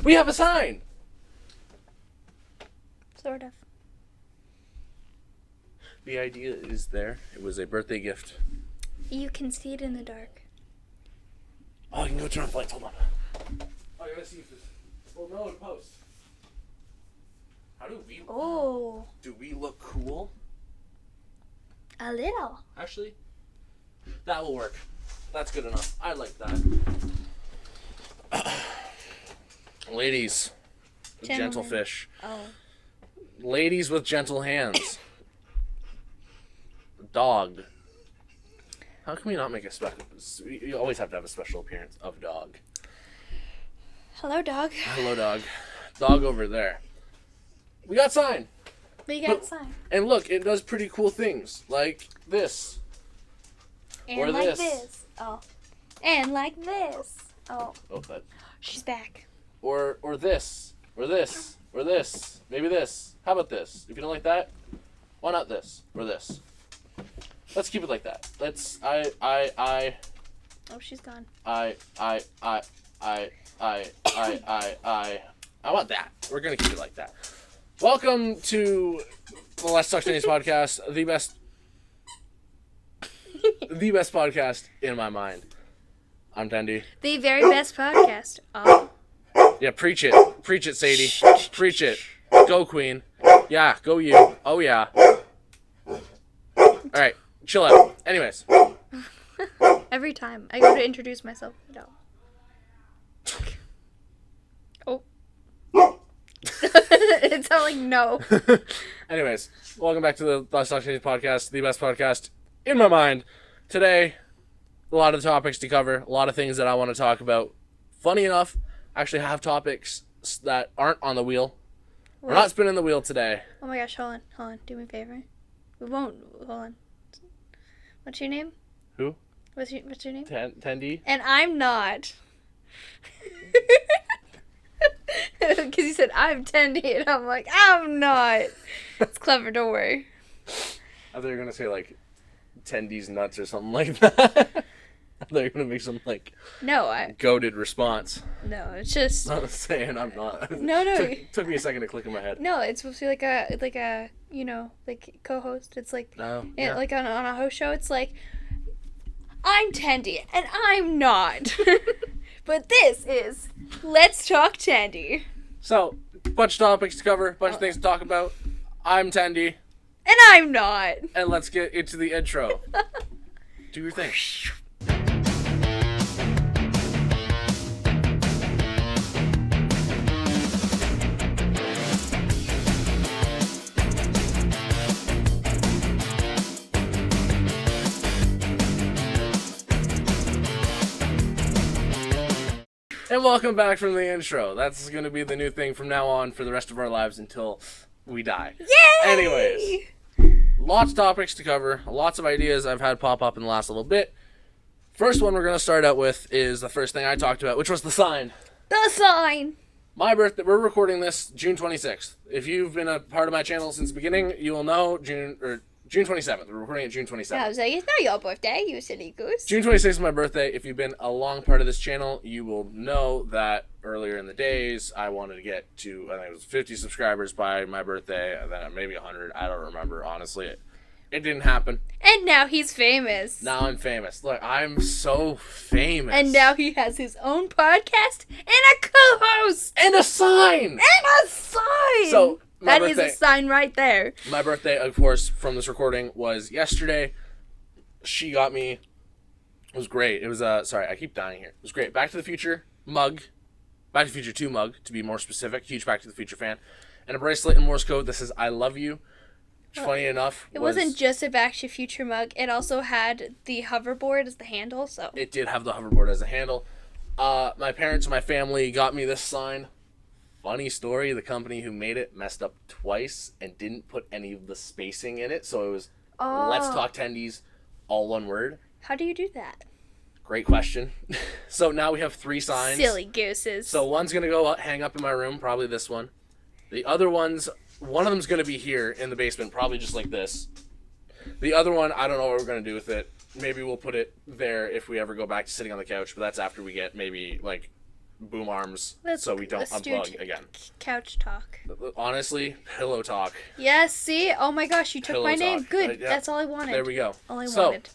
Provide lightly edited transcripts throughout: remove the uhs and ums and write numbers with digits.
We have a sign! Sort of. The idea is there. It was a birthday gift. You can see it in the dark. Oh, you can go turn off lights. Hold on. Oh, you gotta see if this... Well, no, in post. How do we... Oh. Do we look cool? A little. Actually, that will work. That's good enough. I like that. Ladies with gentle fish. Oh. Ladies with gentle hands. Dog. How can we not make a special... You always have to have a special appearance of dog. Hello, dog. Hello, dog. Dog over there. We got sign. We got sign. And look, it does pretty cool things. Like this. And or like this. this. Oh. And like this. Oh. Oh, that. She's back. Or this. Or this. Or this. Maybe this. How about this? If you don't like that, why not this? Or this? Let's keep it like that. Let's... Oh, she's gone. I want that. We're gonna keep it like that. Welcome to the Let's Talk Tennis podcast, the best podcast in my mind. I'm Tendie. The very best podcast. Oh. Yeah, preach it, Sadie. Preach it. Go, Queen. Yeah, go you. Oh yeah. All right, chill out. Anyways. Every time I go to introduce myself, no. Oh. It sounded like no. Anyways, welcome back to the Let's Talk Tennis podcast, the best podcast in my mind. Today, a lot of topics to cover, a lot of things that I want to talk about. Funny enough, I actually have topics that aren't on the wheel. What? We're not spinning the wheel today. Oh my gosh, hold on. Do me a favor. We won't. Hold on. What's your name? Who? What's your name? Tendie. And I'm not. Because you said I'm Tendie, and I'm like, I'm not. It's clever, don't worry. I thought you were going to say, like, Tendie's nuts or something like that. I thought you were going to make some, like, goated response. No, it's just... Not saying I'm not. No. Took me a second to click in my head. No, it's supposed to be like a you know, like, co-host. It's like, yeah. Like on a host show, it's like, I'm Tendie, and I'm not. But this is Let's Talk Tendie. So, bunch of topics to cover, bunch of things to talk about. I'm Tendie. And I'm not. And let's get into the intro. Do your thing. And welcome back from the intro. That's going to be the new thing from now on for the rest of our lives until we die. Yay! Anyways, lots of topics to cover, lots of ideas I've had pop up in the last little bit. First one we're going to start out with is the first thing I talked about, which was the sign. The sign! My birthday, we're recording this June 26th. If you've been a part of my channel since the beginning, you will know June 27th. We're recording it June 27th. I was like, it's not your birthday, you silly goose. June 26th is my birthday. If you've been a long part of this channel, you will know that earlier in the days, I wanted to get to, I think it was 50 subscribers by my birthday, and then maybe 100. I don't remember, honestly. It didn't happen. And now he's famous. Now I'm famous. Look, I'm so famous. And now he has his own podcast and a co-host. And a sign! And a sign! So, that is a sign right there. My birthday, of course, from this recording was yesterday. She got me... It was great. It was, sorry, I keep dying here. It was great. Back to the Future mug. Back to the Future 2 mug, to be more specific. Huge Back to the Future fan. And a bracelet in Morse code that says, I love you. Which, funny enough, it wasn't just a Back to the Future mug. It also had the hoverboard as the handle, so... It did have the hoverboard as a handle. My parents and my family got me this sign. Funny story, the company who made it messed up twice and didn't put any of the spacing in it, so it was Let's Talk Tendies, all one word. How do you do that? Great question. So now we have 3 signs. Silly gooses. So one's going to go hang up in my room, probably this one. The other one's, one of them's going to be here in the basement, probably just like this. The other one, I don't know what we're going to do with it. Maybe we'll put it there if we ever go back to sitting on the couch, but that's after we get maybe, like, boom arms Let's so we don't do unplug again. Couch talk. Honestly, pillow talk. Yes, see? Oh my gosh, you took Pillow my name. talk. Good. Yeah. That's all I wanted. There we go. All I So, wanted.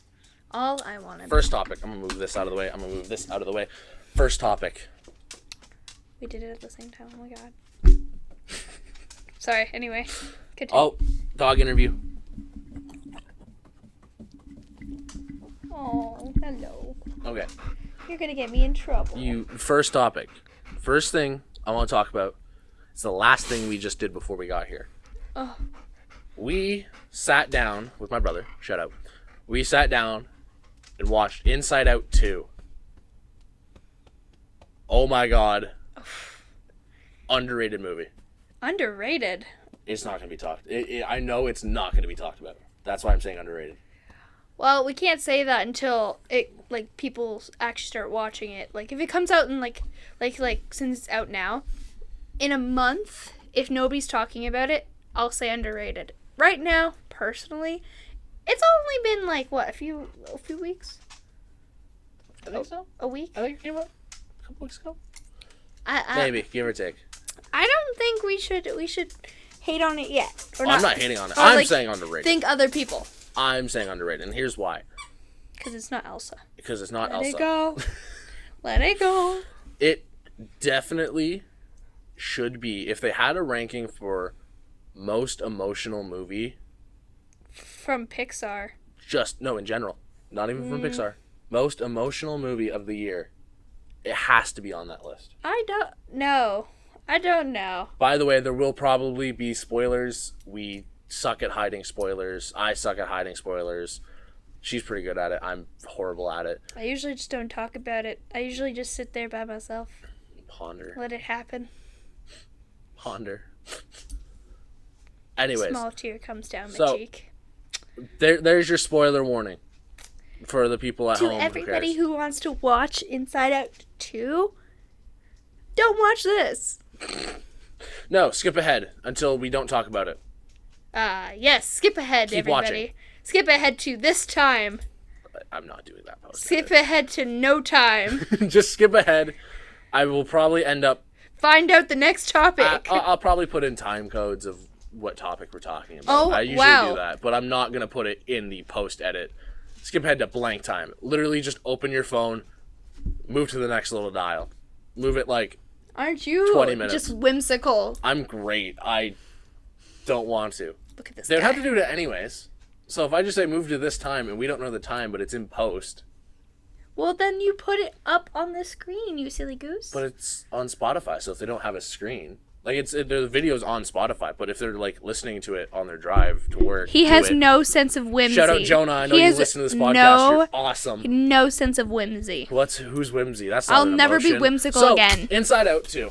All I wanted. First topic. I'm going to move this out of the way. First topic. We did it at the same time. Oh my god. Sorry. Anyway. Continue. Oh, dog interview. Oh, hello. Okay. You're gonna get me in trouble. First topic. First thing I want to talk about is the last thing we just did before we got here. Oh. We sat down with my brother. Shout out. We sat down and watched Inside Out 2. Oh my god. Underrated movie. Underrated? It's not going to be talked. I know it's not going to be talked about. That's why I'm saying underrated. Well, we can't say that until people actually start watching it. Like, if it comes out in like since it's out now, in a month, if nobody's talking about it, I'll say underrated. Right now, personally, it's only been like what, a few weeks? I think so. A week? I think it came out a couple weeks ago. Maybe, give or take. I don't think we should hate on it yet. Or I'm not hating on it. I'm saying underrated. Think other people. I'm saying underrated, and here's why. Because it's not Elsa. Because it's not Let Elsa. it go. Let it go. It definitely should be. If they had a ranking for most emotional movie. From Pixar. In general. Not even from Pixar. Most emotional movie of the year. It has to be on that list. I don't know. By the way, there will probably be spoilers. We suck at hiding spoilers. I suck at hiding spoilers. She's pretty good at it. I'm horrible at it. I usually just don't talk about it. I usually just sit there by myself. Ponder. Let it happen. Ponder. Anyways. Small tear comes down my cheek. There's your spoiler warning for the people at home. To everybody who wants to watch Inside Out 2, don't watch this. No, skip ahead until we don't talk about it. Yes, skip ahead, Keep everybody. watching. Skip ahead to this time. I'm not doing that post. Skip ahead to no time. Just skip ahead. I will probably end up... Find out the next topic. I'll probably put in time codes of what topic we're talking about. Oh, I usually do that, but I'm not going to put it in the post-edit. Skip ahead to blank time. Literally just open your phone, move to the next little dial. Move it like Aren't you 20 minutes. Just whimsical? I'm great. I don't want to. Look at this They would guy. have to do it anyways. So if I just say move to this time and we don't know the time, but it's in post. Well, then you put it up on the screen, you silly goose. But it's on Spotify, so if they don't have a screen, like the video's on Spotify. But if they're like listening to it on their drive to work, He has no sense of whimsy. Shout out Jonah. I know you listen to this podcast. You're awesome. No sense of whimsy. Who's whimsy? That's not I'll an never be emotion. whimsical again. Inside Out 2.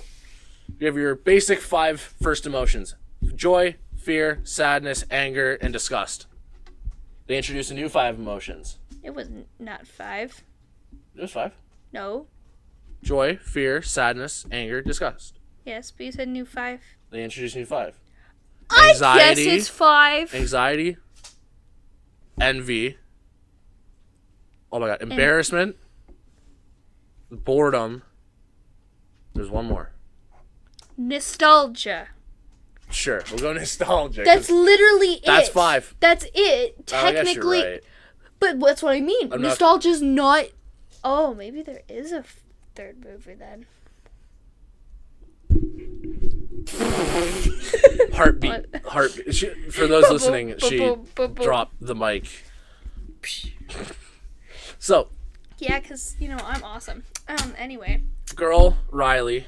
You have your basic 5 first emotions: joy, fear, sadness, anger, and disgust. They introduced a new 5 emotions. It was not 5. It was 5. No. Joy, fear, sadness, anger, disgust. Yes, but you said new 5. They introduced new 5. I Anxiety. guess it's 5. Anxiety. Envy. Oh my god. Embarrassment. Boredom. There's one more. Nostalgia. Sure, we'll go nostalgia. That's literally it. That's 5. That's it. I guess Technically. you're right. But that's what I mean. Nostalgia's not... Oh, maybe there is a third movie then. Heartbeat. For those listening, she dropped the mic. So. Yeah, because, I'm awesome. Anyway. Girl Riley.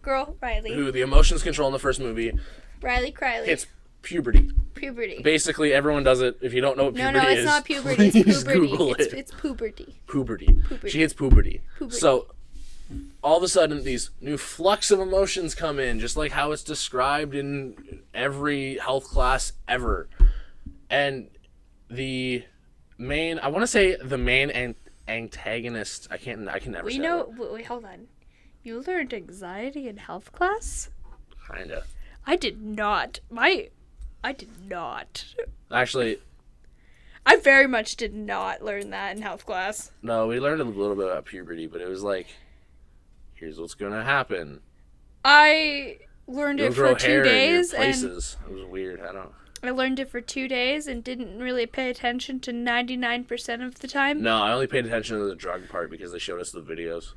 Who the emotions control in the first movie. Riley Criley. It's puberty. Puberty. Basically, everyone does it. If you don't know what puberty is... No, it's not puberty. It's puberty. Google it. It's puberty. Puberty. She hits puberty. So, all of a sudden, these new flux of emotions come in, just like how it's described in every health class ever. And the main... I want to say the main antagonist... I can never say that. Wait, hold on. You learned anxiety in health class? Kinda. I did not. I did not. Actually... I very much did not learn that in health class. No, we learned a little bit about puberty, but it was like... here's what's gonna happen. I learned You'll it grow for 2 hair in your days, and places. It was weird. I learned it for 2 days and didn't really pay attention to 99% of the time. No, I only paid attention to the drug part because they showed us the videos.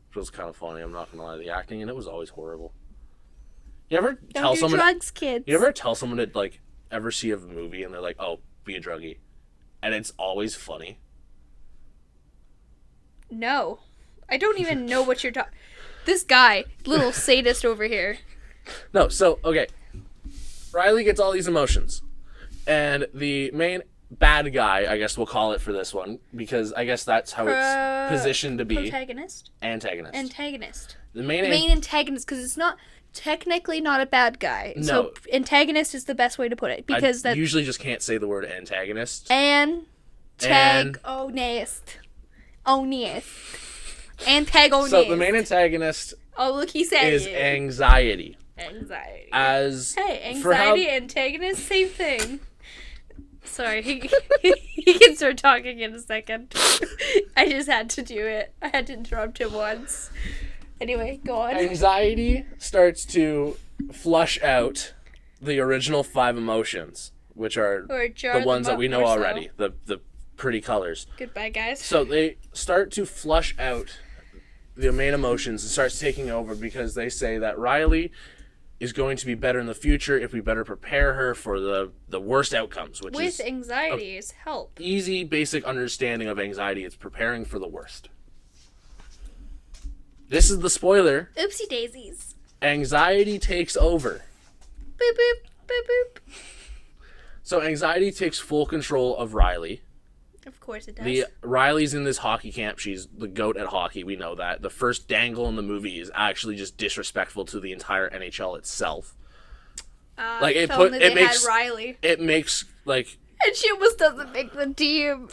Which was kind of funny, I'm not gonna lie. The acting in it was always horrible. You ever Don't tell do someone drugs, kids. You ever tell someone to like ever see a movie and they're like, "Oh, be a druggie," and it's always funny? No. I don't even know what you're talking. This guy, little sadist over here. No, so okay. Riley gets all these emotions. And the main bad guy, I guess we'll call it for this one, because I guess that's how it's positioned to be. Protagonist? Antagonist. The main antagonist, because it's not technically not a bad guy. No. So antagonist is the best way to put it, because I that usually just can't say the word antagonist. Antagonist. Antagonist. So the main antagonist Oh, look, he said is it. anxiety. Anxiety. Hey, anxiety, antagonist, same thing. Sorry, he can start talking in a second. I just had to do it. I had to interrupt him once. Anyway, go on. Anxiety starts to flush out the original 5 emotions, which are the ones that we know already, the pretty colors. Goodbye, guys. So they start to flush out the main emotions and starts taking over because they say that Riley is going to be better in the future if we better prepare her for the worst outcomes, which is... With anxiety's help. Easy, basic understanding of anxiety. It's preparing for the worst. This is the spoiler. Oopsie daisies. Anxiety takes over. Boop, boop, boop, boop. So anxiety takes full control of Riley. Of course it does. Riley's in this hockey camp. She's the GOAT at hockey. We know that. The first dangle in the movie is actually just disrespectful to the entire NHL itself. Like it makes Riley. It makes like. And she almost doesn't make the team.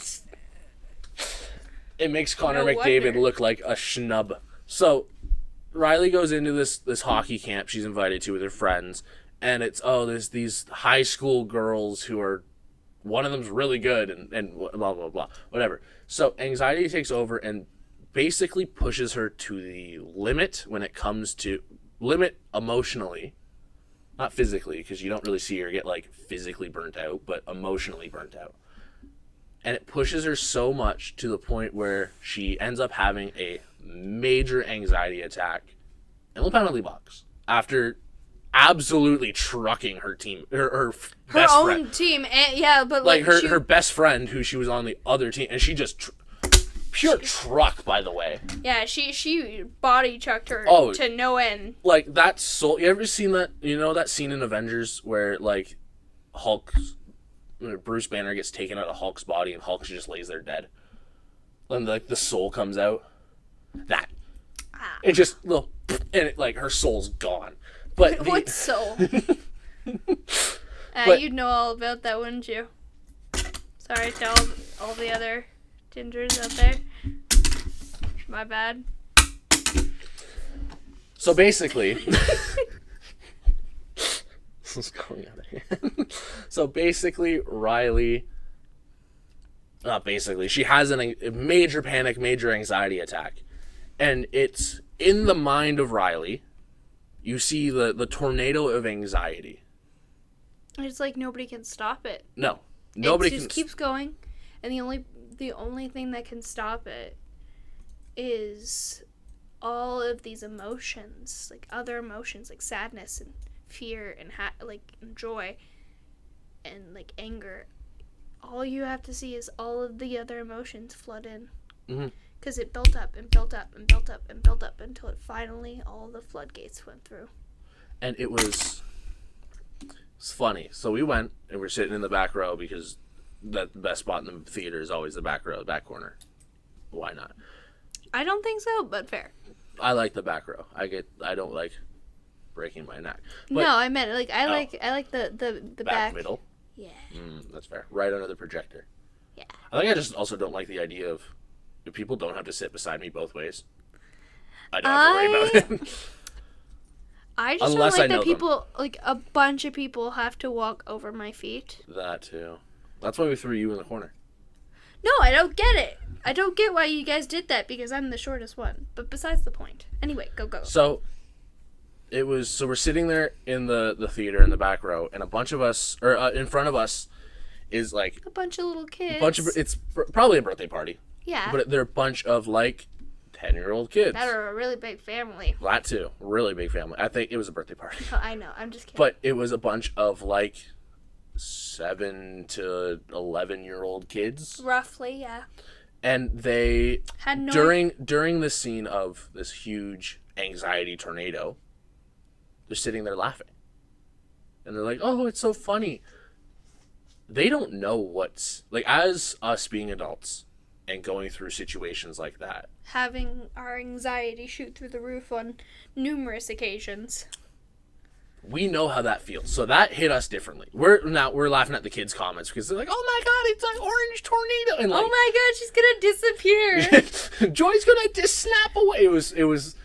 It makes Connor McDavid look like a schnub. So Riley goes into this hockey camp she's invited to with her friends, and it's there's these high school girls who are. One of them's really good and blah, blah, blah, whatever. So anxiety takes over and basically pushes her to the limit when it comes to limit emotionally, not physically, because you don't really see her get like physically burnt out, but emotionally burnt out. And it pushes her so much to the point where she ends up having a major anxiety attack in the penalty box after absolutely trucking her team, her best own friend. Team, and, yeah, but like her best friend, who she was on the other team, and she just pure truck. By the way, yeah, she body chucked her to no end. Like that soul. You ever seen that? You know that scene in Avengers where like Bruce Banner gets taken out of Hulk's body and Hulk just lays there dead, and like the soul comes out. That it just little, and it, like her soul's gone. But what soul? You'd know all about that, wouldn't you? Sorry to all the other gingers out there. My bad. So basically, this is going out of hand. So basically, Riley. Not basically, she has a major panic, major anxiety attack, and it's in the mind of Riley. You see the tornado of anxiety. It's like nobody can stop it. No, nobody can. It just keeps going, and the only thing that can stop it is all of these emotions, like other emotions, like sadness and fear and and joy, and like anger. All you have to see is all of the other emotions flood in. Mm-hmm. Because it built up and built up and built up and built up until it finally, all the floodgates went through. And it's funny. So we went and we're sitting in the back row because the best spot in the theater is always the back row, back corner. Why not? I don't think so, but fair. I like the back row. I don't like breaking my neck. But, no, I meant like I like the back middle. Yeah. That's fair. Right under the projector. Yeah. I think I just also don't like the idea of people don't have to sit beside me both ways. I don't have to worry about it. I just don't like that people, like a bunch of people have to walk over my feet. That too. That's why we threw you in the corner. No, I don't get it. I don't get why you guys did that because I'm the shortest one. But besides the point. Anyway, go. So we're sitting there in the theater in the back row, and a bunch of us, or in front of us, is like a bunch of little kids. It's probably a birthday party. Yeah. But they're a bunch of like 10-year-old kids. That are a really big family. That too, really big family. I think it was a birthday party. Oh, I know. I'm just kidding. But it was a bunch of like 7 to 11-year-old kids. Roughly, yeah. And they had no during the scene of this huge anxiety tornado, they're sitting there laughing. And they're like, "Oh, it's so funny." They don't know what's like, as us being adults and going through situations like that. Having our anxiety shoot through the roof on numerous occasions. We know how that feels. So that hit us differently. We're laughing at the kids' comments because they're like, "Oh my god, it's an orange tornado." And like, "Oh my god, she's gonna disappear." Joy's gonna just snap away. It was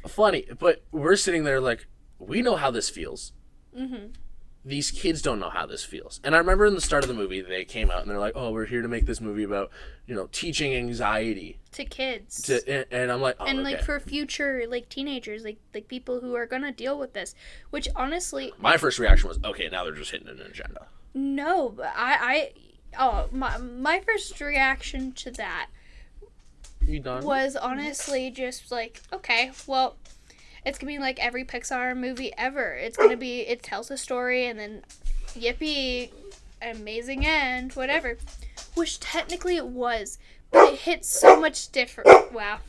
funny. But we're sitting there like, we know how this feels. Mm-hmm. These kids don't know how this feels. And I remember in the start of the movie, they came out and they're like, "Oh, we're here to make this movie about, teaching anxiety to kids." And I'm like, "Oh, and okay." like for future like teenagers, like people who are gonna deal with this, which honestly, my first reaction was, okay, now they're just hitting an agenda. No, but my first reaction to that You done? was honestly just like, okay, well, it's gonna be like every Pixar movie ever. It's gonna be, it tells a story and then yippee, amazing end, whatever. Which technically it was, but it hit so much different. Wow.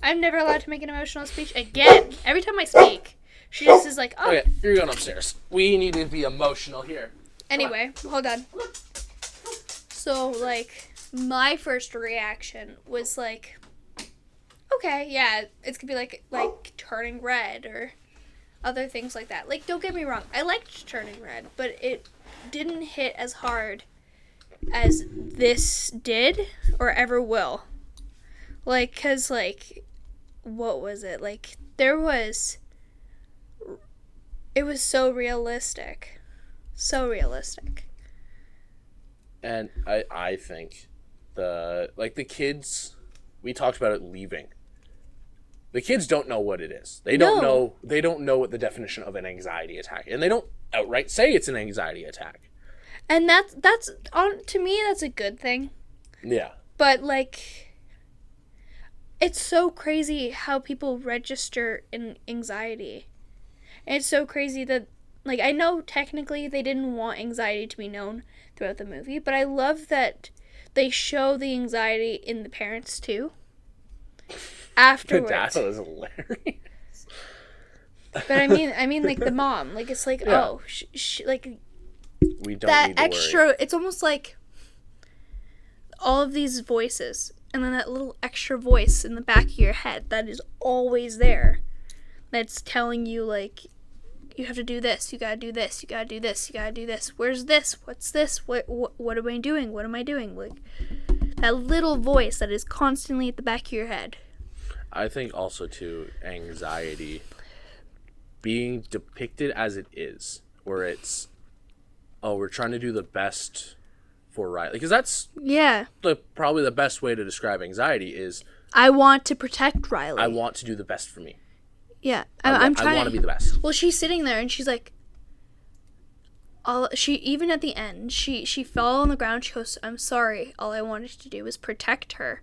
I'm never allowed to make an emotional speech again. Every time I speak, she just is like, "Oh." Okay, you're going upstairs. We need to be emotional here. Anyway, hold on. So, like, my first reaction was like, okay, yeah, it's gonna be like turning red or other things like that. Like, don't get me wrong, I liked Turning Red, but it didn't hit as hard as this did or ever will. Like, 'cause, like, what was it? Like, it was so realistic. So realistic. And I think the kids, we talked about it leaving. The kids don't know what it is. They don't know what the definition of an anxiety attack, and they don't outright say it's an anxiety attack. And that's to me, that's a good thing. Yeah. But like, it's so crazy how people register in anxiety. And it's so crazy that, like, I know technically they didn't want anxiety to be known throughout the movie, but I love that they show the anxiety in the parents too. Afterwards. That was hilarious. But I mean, like the mom, like it's like, yeah. Oh, like we don't that need to extra. worry. It's almost like all of these voices, and then that little extra voice in the back of your head that is always there. That's telling you, like, you have to do this, you gotta do this, you gotta do this, you gotta do this. Where's this? What's this? What am I doing? What am I doing? Like, that little voice that is constantly at the back of your head. I think also, too, anxiety being depicted as it is, where it's, oh, we're trying to do the best for Riley. Because that's probably the best way to describe anxiety is, I want to protect Riley. I want to do the best for me. Yeah, I'm trying. I want to be the best. Well, she's sitting there and she's like, even at the end, she fell on the ground. She goes, "I'm sorry. All I wanted to do was protect her,"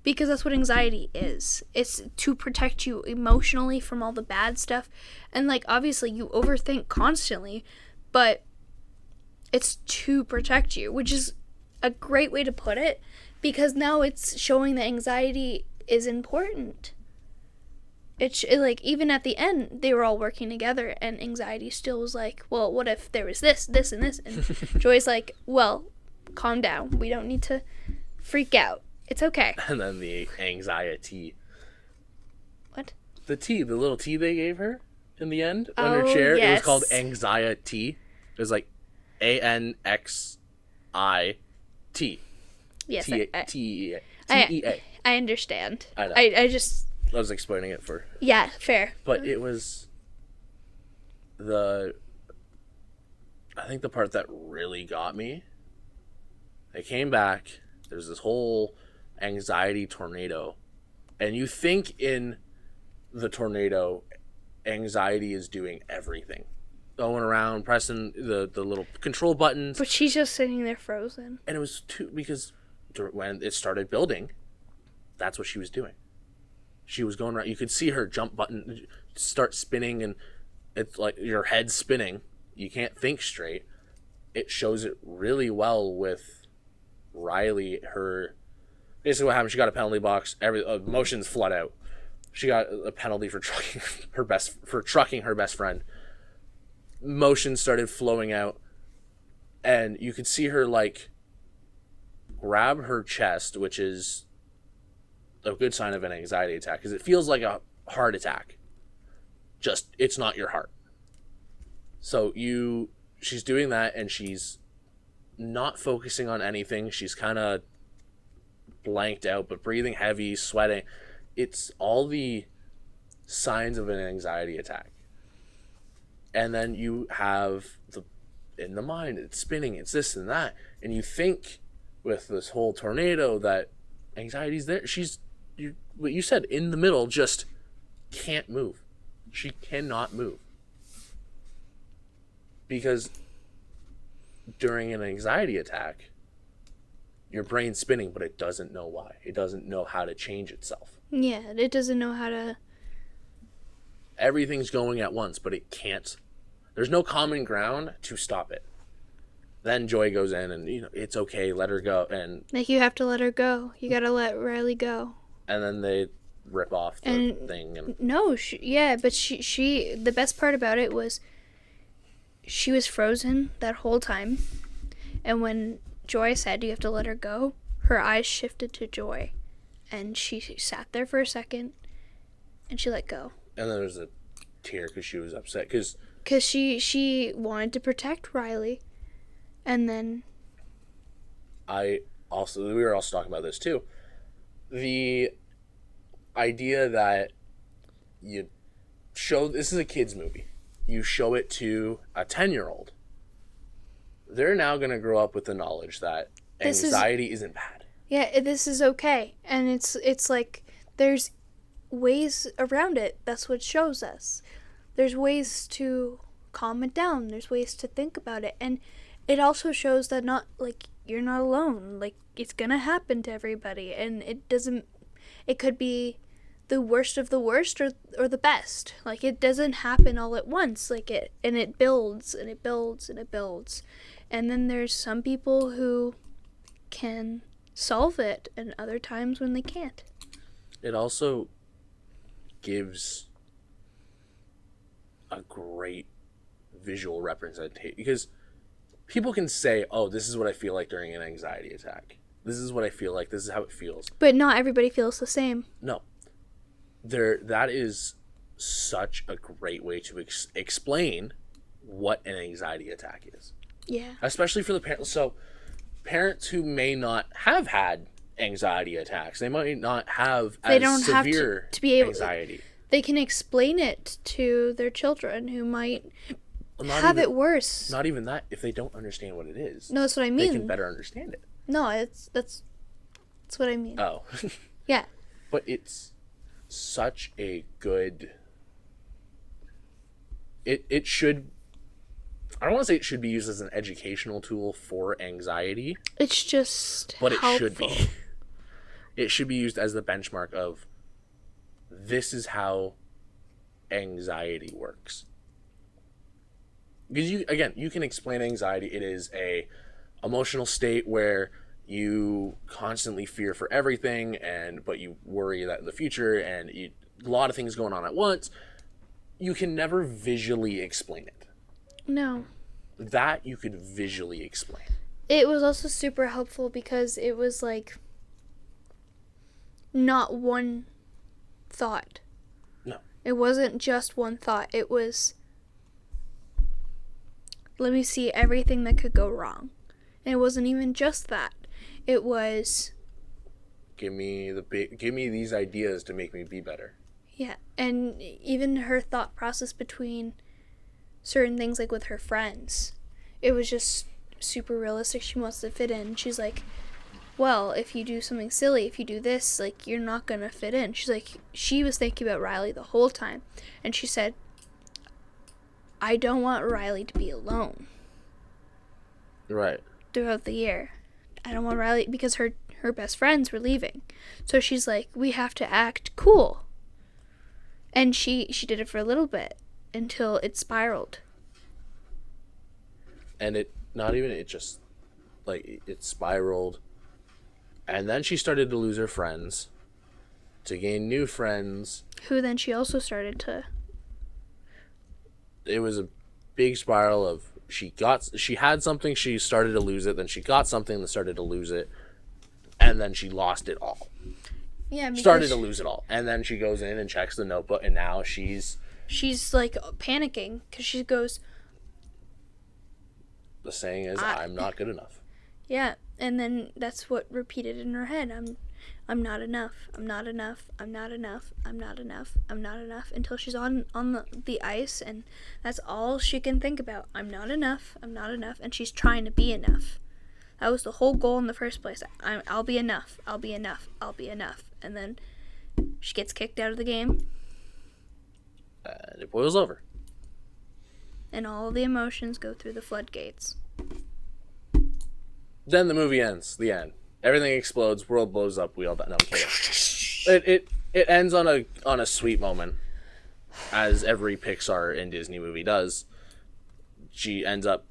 because that's what anxiety is. It's to protect you emotionally from all the bad stuff, and like obviously you overthink constantly, but it's to protect you, which is a great way to put it, because now it's showing that anxiety is important. It's like, even at the end, they were all working together, and anxiety still was like, well, what if there was this, this, and this? And Joy's like, well, calm down. We don't need to freak out. It's okay. And then the anxiety. What? The little tea they gave her in the end on her chair. Yes. It was called anxiety. It was like ANXIT. Yes. TEA. I understand. I know. I was explaining it for... Yeah, fair. But it was I think the part that really got me, they came back, there's this whole anxiety tornado, and you think in the tornado, anxiety is doing everything, going around pressing the little control buttons. But she's just sitting there frozen. And it was because when it started building, that's what she was doing. She was going around. You could see her jump button start spinning, and it's like your head's spinning. You can't think straight. It shows it really well with Riley. Basically what happened, she got a penalty box. Emotions flood out. She got a penalty for trucking her best friend. Emotions started flowing out, and you could see her like grab her chest, which is a good sign of an anxiety attack, because it feels like a heart attack. Just, it's not your heart. So she's doing that, and she's not focusing on anything. She's kind of blanked out, but breathing heavy, sweating. It's all the signs of an anxiety attack. And then you have in the mind, it's spinning, it's this and that. And you think with this whole tornado that anxiety's there. What you said, in the middle, just can't move. She cannot move. Because during an anxiety attack, your brain's spinning, but it doesn't know why. It doesn't know how to change itself. Yeah, it doesn't know how to... Everything's going at once, but it can't. There's no common ground to stop it. Then Joy goes in and, it's okay, let her go. And like, you have to let her go. You gotta let Riley go. And then they rip off the thing. And no, but she the best part about it was she was frozen that whole time. And when Joy said you have to let her go, her eyes shifted to Joy. And she sat there for a second, and she let go. And then there was a tear because she was upset. Because she wanted to protect Riley. And then... we were also talking about this too. The idea that you show... This is a kid's movie. You show it to a 10-year-old. They're now going to grow up with the knowledge that anxiety isn't bad. Yeah, this is okay. And it's like, there's ways around it. That's what shows us. There's ways to calm it down. There's ways to think about it. And it also shows that you're not alone. Like, it's gonna happen to everybody. And it could be the worst of the worst or the best. Like, it doesn't happen all at once. And it builds and it builds and it builds. And then there's some people who can solve it, and other times when they can't. It also gives a great visual representation, because people can say, oh, this is what I feel like during an anxiety attack. This is what I feel like. This is how it feels. But not everybody feels the same. No. That is such a great way to explain what an anxiety attack is. Yeah. Especially for the parents. So parents who may not have had anxiety attacks, they might not have severe to be able, anxiety. They can explain it to their children who might have it worse. Not even that. If they don't understand what it is, no, that's what I mean. They can better understand it. No, that's what I mean. Oh. Yeah. But it's such a good... It should... I don't want to say it should be used as an educational tool for anxiety. It's just But helpful. It should be. It should be used as the benchmark of, this is how anxiety works. Because you can explain anxiety. It is a emotional state where you constantly fear for everything, but you worry that in the future, and a lot of things going on at once. You can never visually explain it. No. That you could visually explain. It was also super helpful because it was like not one thought. No. It wasn't just one thought. It was, let me see everything that could go wrong. And it wasn't even just that. It was, give me these ideas to make me be better. Yeah, and even her thought process between certain things, like with her friends, it was just super realistic. She wants to fit in. She's like, well, if you do something silly, if you do this, like, you're not gonna fit in. She's like, she was thinking about Riley the whole time. And she said, I don't want Riley to be alone. Right. Throughout the year. I don't want Riley, because her best friends were leaving. So she's like, we have to act cool. And she did it for a little bit until it spiraled. And it spiraled. And then she started to lose her friends, to gain new friends. Who then she also started to... It was a big spiral of she had something, she started to lose it, then she got something and started to lose it, and then she lost it all. Yeah, started to lose it all. And then she goes in and checks the notebook, and now she's like panicking because she goes, the saying is, I'm not good enough. Yeah, and then that's what repeated in her head. I'm not enough. I'm not enough. I'm not enough. I'm not enough. I'm not enough. Until she's on the ice, and that's all she can think about. I'm not enough. I'm not enough. And she's trying to be enough. That was the whole goal in the first place. I'll be enough. I'll be enough. I'll be enough. And then she gets kicked out of the game. And it boils over. And all the emotions go through the floodgates. Then the movie ends. The end. Everything explodes. World blows up. We all die. No, I'm kidding. It ends on a sweet moment, as every Pixar and Disney movie does. She ends up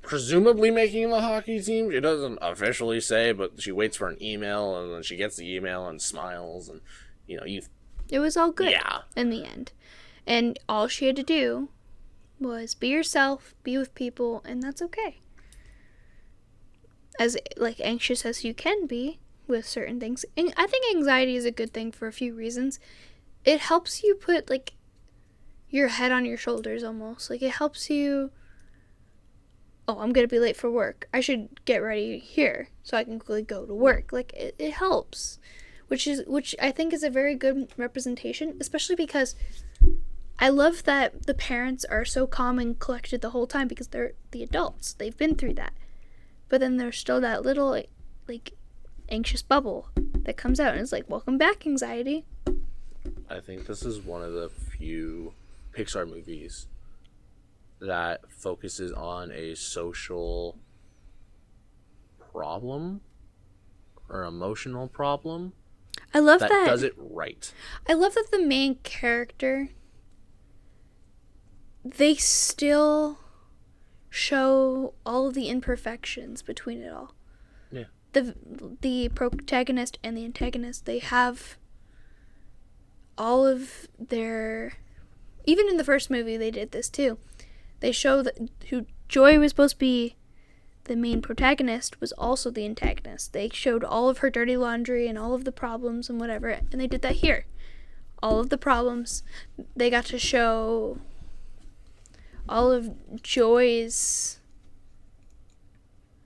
presumably making the hockey team. She doesn't officially say, but she waits for an email, and then she gets the email and smiles, and It was all good. Yeah. In the end, and all she had to do was be yourself, be with people, and that's okay. As anxious as you can be with certain things. And I think anxiety is a good thing for a few reasons. It helps you put your head on your shoulders almost. It helps you, I'm gonna be late for work. I should get ready here so I can quickly go to work. It helps. Which I think is a very good representation, especially because I love that the parents are so calm and collected the whole time because they're the adults. They've been through that. But then there's still that little, anxious bubble that comes out and it's welcome back, anxiety. I think this is one of the few Pixar movies that focuses on a social problem or emotional problem. I love that. Does it right. I love that the main character, they still show all of the imperfections between it all. Yeah. The protagonist and the antagonist, they have all of their... Even in the first movie, they did this too. They show that who Joy was supposed to be the main protagonist was also the antagonist. They showed all of her dirty laundry and all of the problems and whatever, and they did that here. All of the problems. They got to show all of Joy's...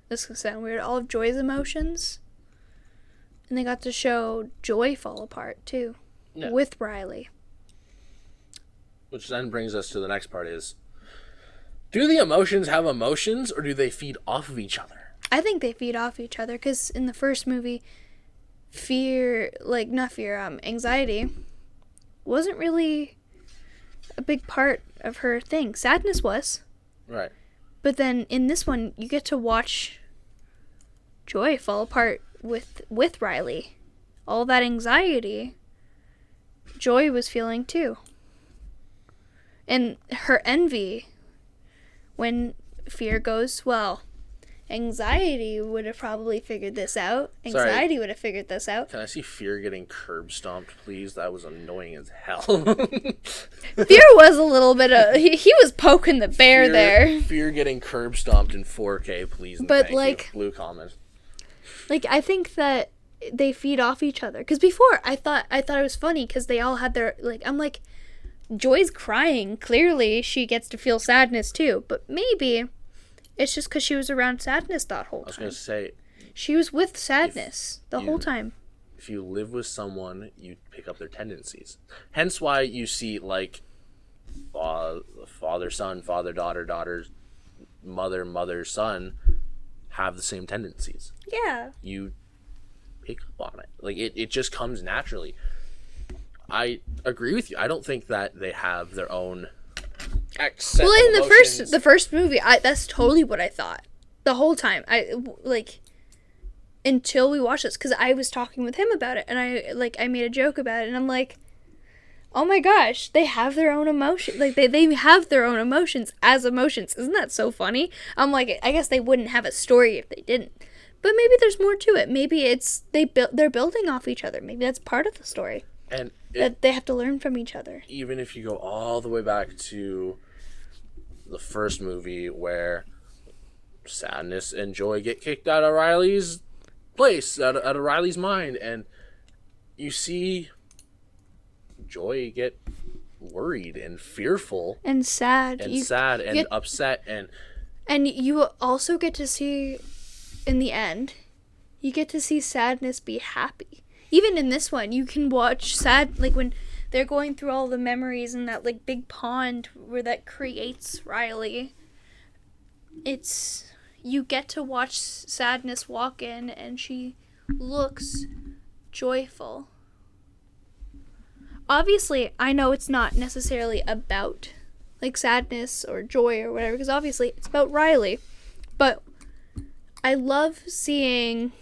This could sound weird. All of Joy's emotions. And they got to show Joy fall apart, too. Yeah. With Riley. Which then brings us to the next part is, do the emotions have emotions, or do they feed off of each other? I think they feed off each other, because in the first movie, anxiety wasn't really a big part of her thing. Sadness was. Right. But then in this one, you get to watch Joy fall apart with Riley. All that anxiety, Joy was feeling too. And her envy, when Fear goes, well, anxiety would have probably figured this out. Anxiety would have figured this out. Can I see Fear getting curb stomped, please? That was annoying as hell. Fear was a little bit of... He was poking the bear there. Fear getting curb stomped in 4K, please. But blue comment. I think that they feed off each other. Because before, I thought it was funny because they all had their... I'm like, Joy's crying. Clearly, she gets to feel sadness too. But maybe it's just because she was around sadness that whole time. I was going to say... She was with sadness the whole time. If you live with someone, you pick up their tendencies. Hence why you see, father-son, father-daughter, daughter, mother-son have the same tendencies. Yeah. You pick up on it. Like it just comes naturally. I agree with you. I don't think that they have their own set well, in of emotions. the first movie, that's totally what I thought the whole time. Until we watched this, because I was talking with him about it, and I made a joke about it, and I'm like, oh my gosh, they have their own emotion. Like they have their own emotions as emotions. Isn't that so funny? I'm like, I guess they wouldn't have a story if they didn't. But maybe there's more to it. Maybe it's they're building off each other. Maybe that's part of the story. And that they have to learn from each other. Even if you go all the way back to the first movie where sadness and joy get kicked out of Riley's place, out of Riley's mind, and you see Joy get worried and fearful and sad and upset, and you also get to see in the end, you get to see sadness be happy. Even in this one, you can watch sad, like when they're going through all the memories in that like big pond where that creates Riley. You get to watch sadness walk in, and she looks joyful. Obviously, I know it's not necessarily about like sadness or joy or whatever, because obviously it's about Riley. But I love seeing...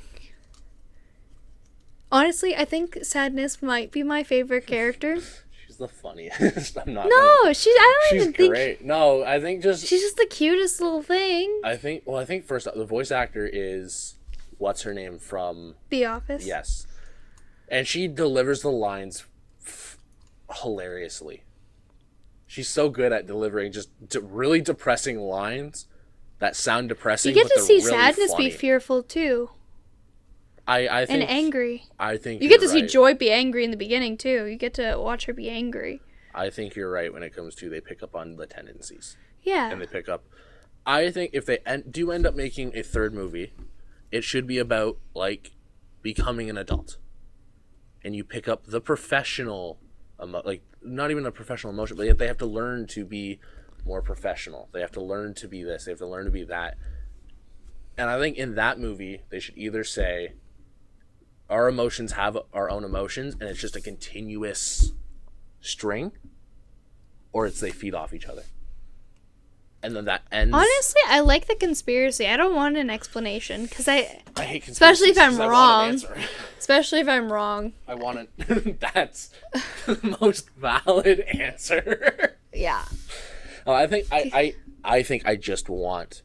Honestly, I think sadness might be my favorite character. She's the funniest. I'm not. No, she's even think... great. No, I think she's just the cutest little thing. I think first the voice actor is... What's her name from... The Office? Yes. And she delivers the lines hilariously. She's so good at delivering just really depressing lines that sound depressing. You get to see really sadness funny. Be fearful too. I think, and angry. I think you get to right. see Joy be angry in the beginning too. You get to watch her be angry. I think you're right when it comes to they pick up on the tendencies. Yeah. And they pick up. I think if they do end up making a third movie, it should be about like becoming an adult, and you pick up the professional, like not even a professional emotion, but yet they have to learn to be more professional. They have to learn to be this. They have to learn to be that. And I think in that movie, they should either say, our emotions have our own emotions, and it's just a continuous string, or it's they feed off each other. And then that ends. Honestly, I like the conspiracy. I don't want an explanation, because I hate conspiracies. Especially if I'm wrong. Especially if I'm wrong. I want it. That's the most valid answer. Yeah. I think I just want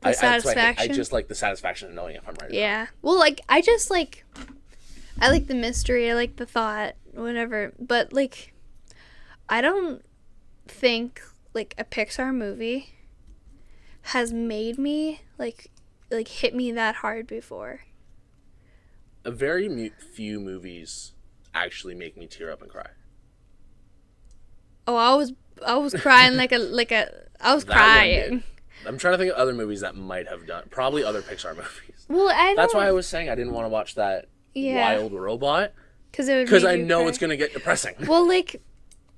the satisfaction. I just like the satisfaction of knowing if I'm right. Yeah. Well, like I like the mystery. I like the thought, whatever. But like, I don't think like a Pixar movie has made me like hit me that hard before. A very few movies actually make me tear up and cry. Oh, I was crying I was crying. I'm trying to think of other movies that might have done. Probably other Pixar movies. Well, that's why I was saying I didn't want to watch that Wild Robot. Because I know it's going to get depressing. Well, like,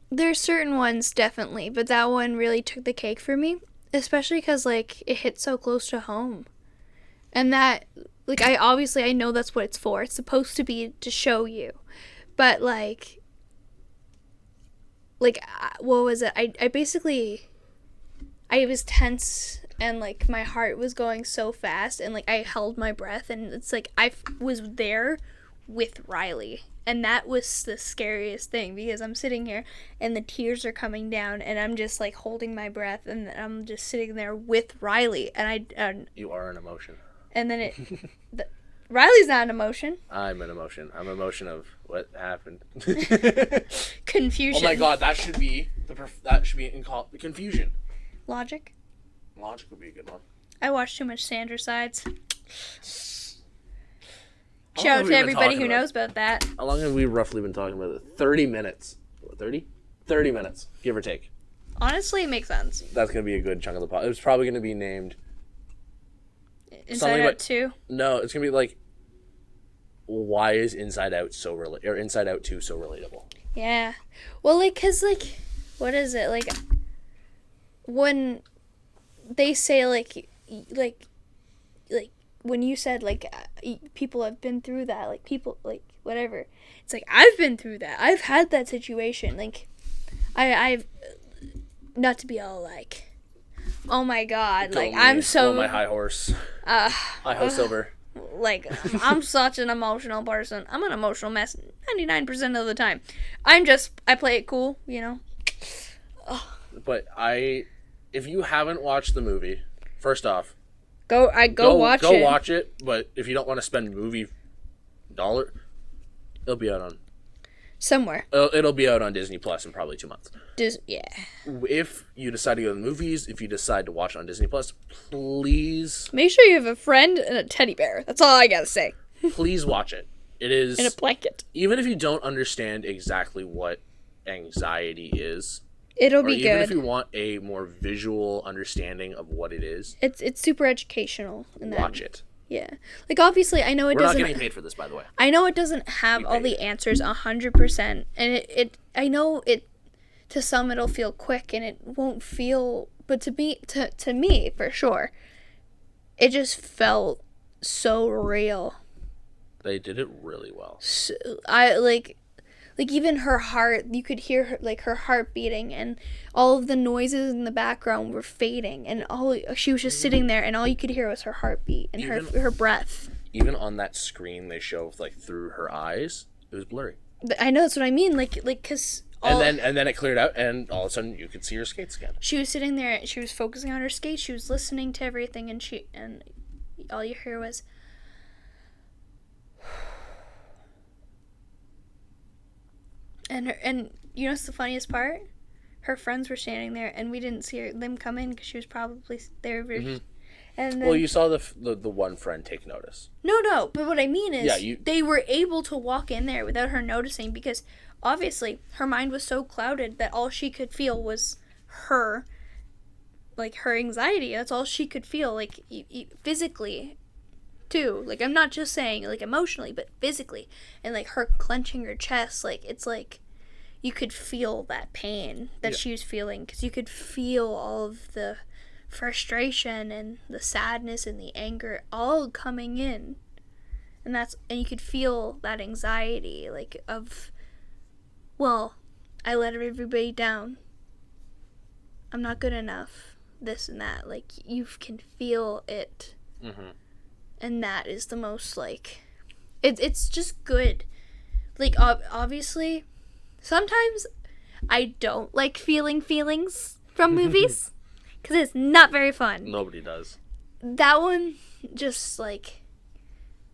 there's certain ones, definitely. But that one really took the cake for me. Especially because, like, it hit so close to home. And that, like, I know that's what it's for. It's supposed to be to show you. But, like, what was it? I was tense, and like my heart was going so fast, and like I held my breath, and it's like I was there with Riley, and that was the scariest thing, because I'm sitting here and the tears are coming down, and I'm just like holding my breath, and I'm just sitting there with Riley, and you are an emotion. And then Riley's not an emotion. I'm an emotion. I'm an emotion of what happened. Confusion. Oh my god, that should be confusion. Logic would be a good one. I watch too much Sandra Sides. Shout out to everybody who knows about that. How long have we roughly been talking about it? 30 minutes. 30? 30 minutes, give or take. Honestly, it makes sense. That's going to be a good chunk of the pod. It's probably going to be named... Inside Out 2? No, it's going to be like, why is Inside Out or Inside Out 2 so relatable? Yeah. Well, like, because, like, what is it? Like, when they say, like when you said like people have been through that, like people like whatever, it's like I've been through that. I've had that situation. Like I've not to be all like, oh my god, like I'm so on my high horse. High horse over. Like I'm such an emotional person. I'm an emotional mess 99% of the time. I play it cool, you know. But if you haven't watched the movie, first off, go watch it. Go watch it. But if you don't want to spend movie dollar, it'll be out on somewhere. It'll be out on Disney Plus in probably 2 months. Yeah. If you decide to go to the movies, if you decide to watch it on Disney Plus, please make sure you have a friend and a teddy bear. That's all I gotta say. Please watch it. It is in a blanket. Even if you don't understand exactly what anxiety is, it'll be good. Even if you want a more visual understanding of what it is, it's super educational. Watch it. Yeah, like obviously, I know it doesn't. We're not getting paid for this, by the way. I know it doesn't have all the answers 100%, and I know it. To some, it'll feel quick, and it won't feel. But to me, for sure, it just felt so real. They did it really well. So, I like even her heart. You could hear her, like her heart beating, and all of the noises in the background were fading, and she was just sitting there, and all you could hear was her heartbeat and her breath. Even on that screen they show like through her eyes, it was blurry. I know, that's what I mean. Like because. And then it cleared out, and all of a sudden you could see her skates again. She was sitting there. She was focusing on her skates. She was listening to everything, and all you hear was. And you know what's the funniest part? Her friends were standing there, and we didn't see them come in because she was probably there. Mm-hmm. And then, you saw the one friend take notice. No, but what I mean is, they were able to walk in there without her noticing because. Obviously, her mind was so clouded that all she could feel was her anxiety. That's all she could feel, like, physically, too. Like, I'm not just saying, like, emotionally, but physically. And, like, her clenching her chest, like, it's like you could feel that pain that she was feeling. Because you could feel all of the frustration and the sadness and the anger all coming in. And you could feel that anxiety, like, of... Well, I let everybody down. I'm not good enough. This and that. Like, you can feel it. Mm-hmm. And that is the most, like... It's just good. Like, obviously, sometimes I don't like feeling feelings from movies. Because it's not very fun. Nobody does. That one, just, like...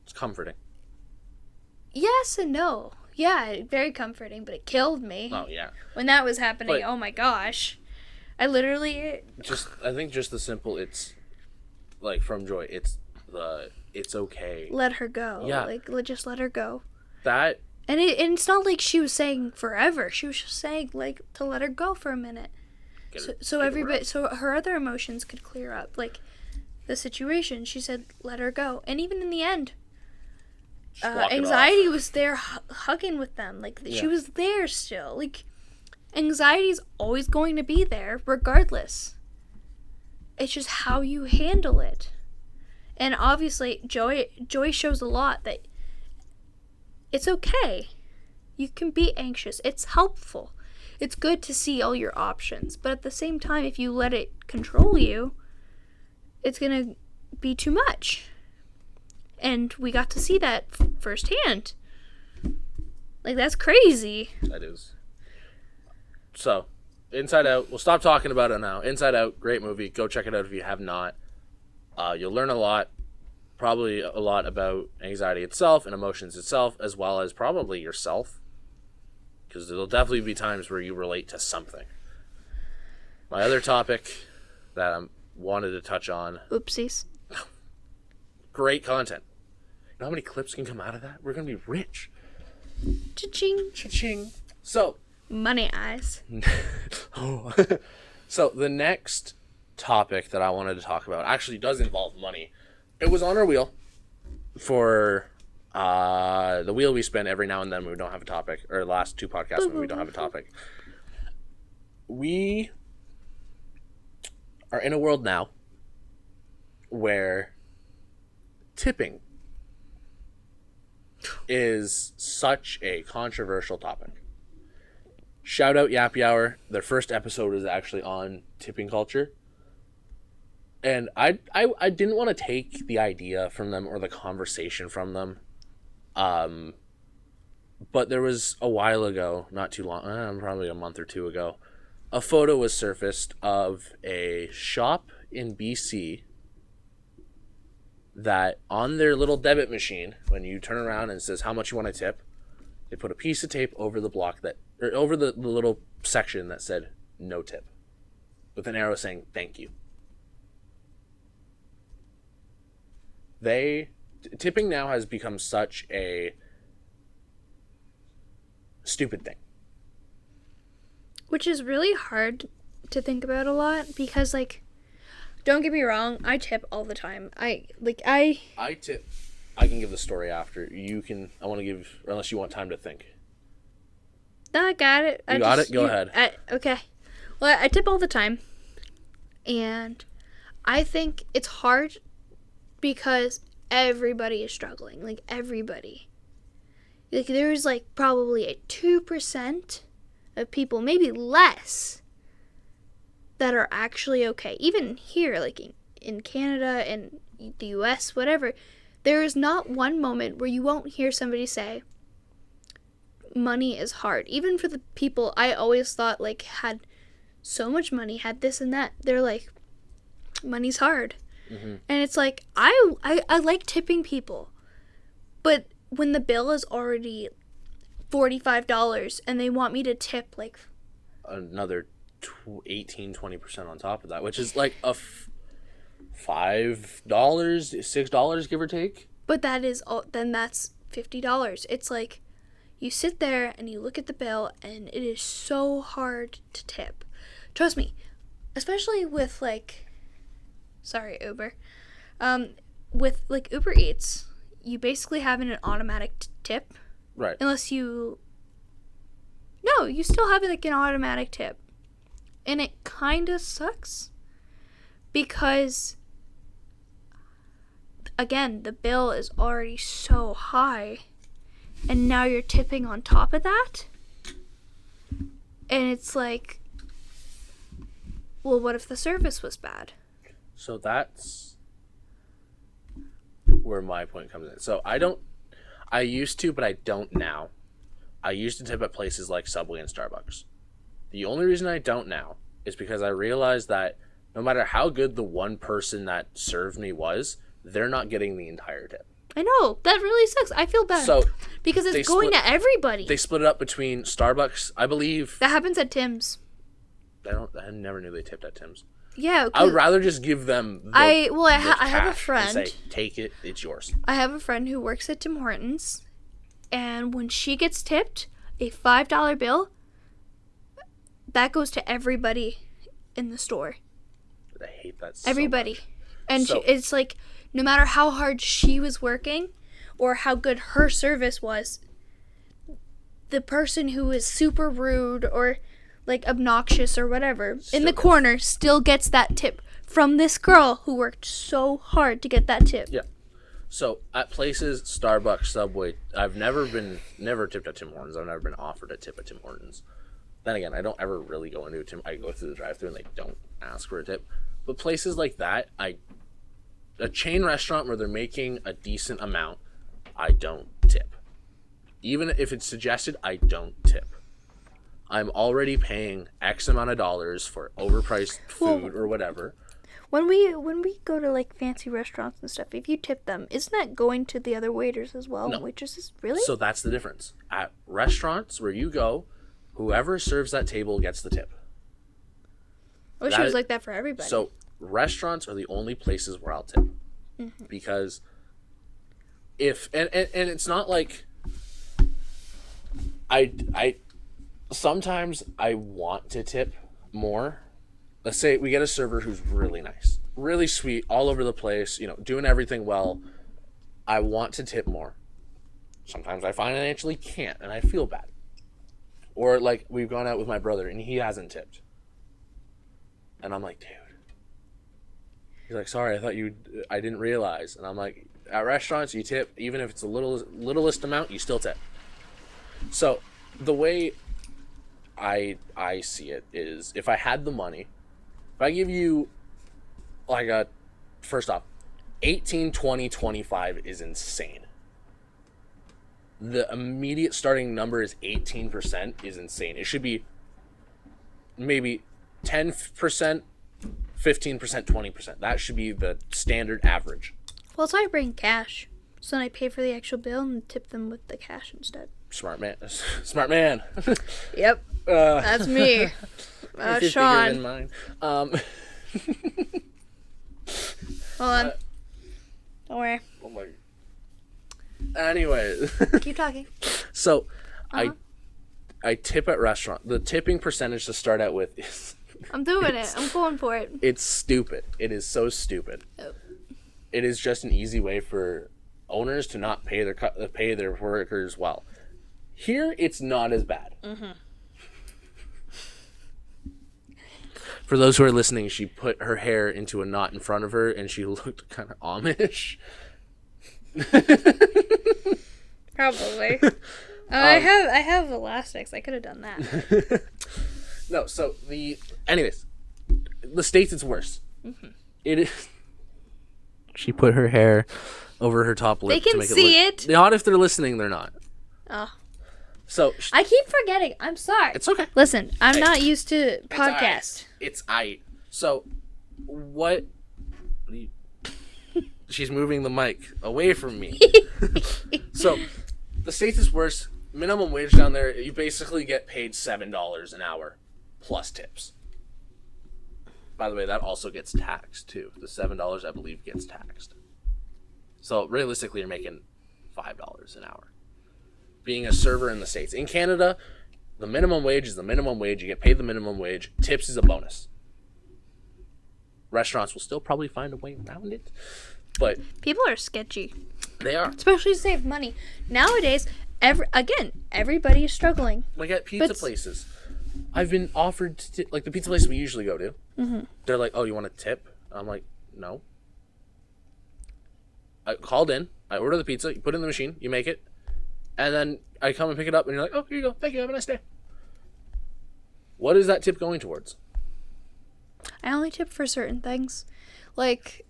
It's comforting. Yes and no. Yeah, very comforting, but it killed me. Oh, yeah. When that was happening, oh my gosh. I literally... I think just the simple, it's, like, from Joy, it's okay. Let her go. Yeah. Like, just let her go. That... And it's not like she was saying forever. She was just saying, like, to let her go for a minute. So her other emotions could clear up. Like, the situation, she said, let her go. And even in the end... anxiety was there hugging with them. Like, she was there still. Like, anxiety's always going to be there, regardless. It's just how you handle it. And obviously, Joy shows a lot that it's okay. You can be anxious. It's helpful. It's good to see all your options. But at the same time, if you let it control you, it's going to be too much. And we got to see that firsthand. Like, that's crazy. That is. So, Inside Out. We'll stop talking about it now. Inside Out, great movie. Go check it out if you have not. You'll learn a lot. Probably a lot about anxiety itself and emotions itself, as well as probably yourself. Because there'll definitely be times where you relate to something. My other topic that I wanted to touch on. Oopsies. Great content. You know how many clips can come out of that? We're going to be rich. Cha-ching. Cha-ching. So. Money eyes. So the next topic that I wanted to talk about actually does involve money. It was on our wheel for the wheel we spin every now and then when we don't have a topic. Or last 2 podcasts when we don't have a topic. We are in a world now where tipping is such a controversial topic. Shout out Yappy Hour. Their first episode is actually on tipping culture. And I didn't want to take the idea from them or the conversation from them. But there was a while ago, not too long, probably a month or two ago, a photo was surfaced of a shop in BC that on their little debit machine, when you turn around and it says how much you want to tip, they put a piece of tape over the block or over the little section that said no tip, with an arrow saying thank you. Tipping now has become such a stupid thing. Which is really hard to think about a lot because, like, don't get me wrong, I tip all the time. I tip. I can give the story after. You can. I want to give, unless you want time to think. No, I got it. You got it? Go ahead. Okay. Well, I tip all the time. And I think it's hard because everybody is struggling. Like, everybody. Like, there's, like, probably a 2% of people, maybe less, that are actually okay. Even here, like, in Canada and the US, whatever, there is not one moment where you won't hear somebody say, money is hard. Even for the people I always thought, like, had so much money, had this and that, they're like, money's hard. Mm-hmm. And it's like, I like tipping people, but when the bill is already $45 and they want me to tip like another 18-20% on top of that, which is like a $5, $6 give or take. But that is all. Then that's $50. It's like you sit there and you look at the bill and it is so hard to tip. Trust me, especially with like, sorry Uber, with like Uber Eats, you basically have an automatic tip. Right. Unless you... No, you still have like an automatic tip. And it kind of sucks. Because, again, the bill is already so high. And now you're tipping on top of that. And it's like, well, what if the service was bad? So that's where my point comes in. So I used to, but I don't now. I used to tip at places like Subway and Starbucks. The only reason I don't now is because I realized that no matter how good the one person that served me was, they're not getting the entire tip. I know. That really sucks. I feel bad. So because it's going to everybody. They split it up between Starbucks, I believe. That happens at Tim's. I never knew they tipped at Tim's. Yeah. I would rather just give them I have a friend. And say, take it, it's yours. I have a friend who works at Tim Hortons, and when she gets tipped a $5 bill, that goes to everybody in the store. I hate that so everybody. Much. And it's like, no matter how hard she was working or how good her service was, the person who is super rude or like obnoxious or whatever in the corner still gets that tip from this girl who worked so hard to get that tip. Yeah. So at places, Starbucks, Subway, I've never tipped at Tim Hortons. I've never been offered a tip at Tim Hortons. Then again, I don't ever really go into a Tim. I go through the drive-thru and they don't ask for a tip. But places like that, a chain restaurant where they're making a decent amount, I don't tip. Even if it's suggested, I don't tip. I'm already paying X amount of dollars for overpriced food or whatever. When we go to like fancy restaurants and stuff, if you tip them, isn't that going to the other waiters as well? No. Waitresses, really? So that's the difference. At restaurants where you go, whoever serves that table gets the tip. I wish it was like that for everybody. So restaurants are the only places where I'll tip. Mm-hmm. Because if and it's not like I sometimes I want to tip more. Let's say we get a server who's really nice, really sweet, all over the place, doing everything well. I want to tip more. Sometimes I financially can't, and I feel bad. Or like we've gone out with my brother, and he hasn't tipped. And I'm like, dude. He's like, sorry, I didn't realize. And I'm like, at restaurants, you tip, even if it's the littlest amount, you still tip. So the way I see it is, if I had the money, if I give you like first off, 18, 20, 25 is insane. The immediate starting number is 18% is insane. It should be maybe 10%, 15%, 20%. That should be the standard average. Well, so I bring cash. So then I pay for the actual bill and tip them with the cash instead. Smart man. Smart man. Yep. That's me. Sean. In mine. Hold on. Don't worry. Oh my. Anyway. Keep talking. So, I tip at restaurant. The tipping percentage to start out with is... I'm doing it. I'm going for it. It's stupid. It is so stupid. Oh. It is just an easy way for owners to not pay their workers well. Here, it's not as bad. Mm-hmm. For those who are listening, she put her hair into a knot in front of her, and she looked kind of Amish. Probably. I have elastics. I could have done that. No, so anyways, the States, it's worse. Mm-hmm. It is. She put her hair over her top lip. They can see it. Not if they're listening, they're not. Oh. So I keep forgetting. I'm sorry. It's okay. Listen, I'm not used to podcast. It's I. So what? She's moving the mic away from me. So the States is worse. Minimum wage down there, you basically get paid $7 an hour plus tips. By the way, that also gets taxed too. The $7, I believe, gets taxed. So realistically, you're making $5 an hour. Being a server in the States. In Canada, the minimum wage is the minimum wage. You get paid the minimum wage. Tips is a bonus. Restaurants will still probably find a way around it. But people are sketchy. They are. Especially to save money. Nowadays, everybody is struggling. Like at pizza places. I've been offered to like the pizza place we usually go to. Mm-hmm. They're like, "Oh, you want a tip?" I'm like, "No." I called in. I order the pizza. You put it in the machine. You make it. And then I come and pick it up, and you're like, "Oh, here you go. Thank you. Have a nice day." What is that tip going towards? I only tip for certain things. Like,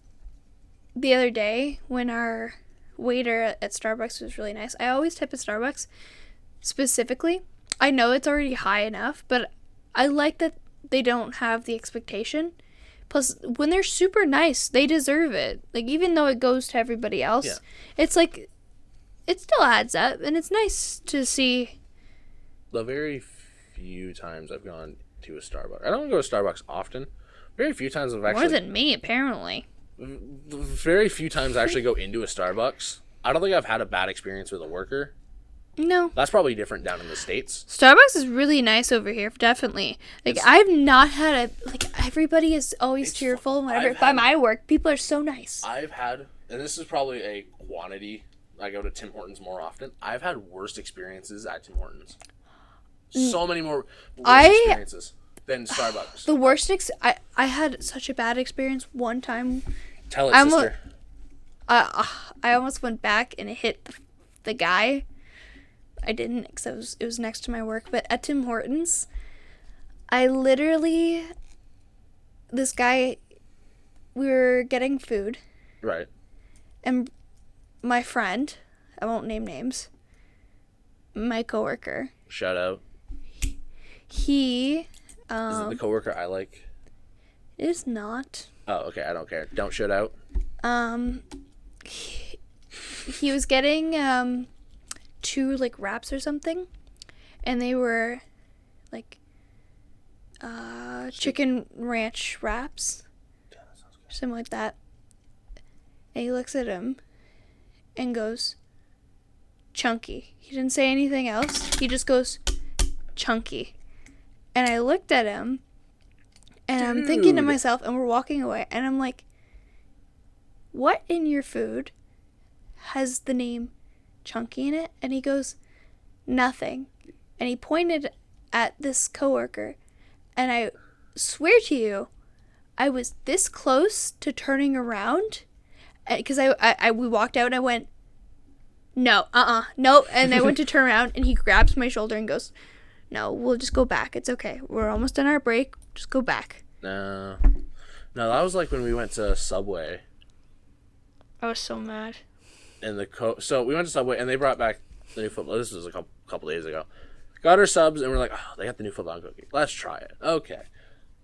the other day, when our waiter at Starbucks was really nice, I always tip at Starbucks. Specifically, I know it's already high enough, but I like that they don't have the expectation. Plus, when they're super nice, they deserve it. Like, even though it goes to everybody else, It's like... it still adds up, and it's nice to see. The very few times I've gone to a Starbucks. I don't go to Starbucks often. Very few times I've actually... more than me, apparently. Very few times I actually go into a Starbucks. I don't think I've had a bad experience with a worker. No. That's probably different down in the States. Starbucks is really nice over here, definitely. Like, I've not had a... like, everybody is always cheerful. Whatever. By my work, people are so nice. I've had... and this is probably a quantity... I go to Tim Hortons more often. I've had worst experiences at Tim Hortons. So many more worst experiences than Starbucks. The worst... I had such a bad experience one time. Tell it, sister. I almost went back and it hit the guy. I didn't because it was next to my work. But at Tim Hortons, I literally... this guy... we were getting food. Right. And... my friend, I won't name names, my coworker. Shout out. He, is it the coworker I like? It is not. Oh, okay. I don't care. Don't shout out. He was getting 2 like wraps or something, and they were like chicken ranch wraps, something like that. And he looks at him and goes, chunky. He didn't say anything else. He just goes, chunky. And I looked at him, and I'm thinking to myself, and we're walking away, and I'm like, what in your food has the name chunky in it? And he goes, nothing. And he pointed at this coworker, and I swear to you, I was this close to turning around because we walked out and I went, no, no, and I went to turn around and he grabs my shoulder and goes, no, we'll just go back. It's okay. We're almost done our break. Just go back. No, that was like when we went to Subway. I was so mad. And so we went to Subway and they brought back the new football. This was a couple days ago. Got our subs and we're like, oh, they got the new football cookie. Let's try it. Okay.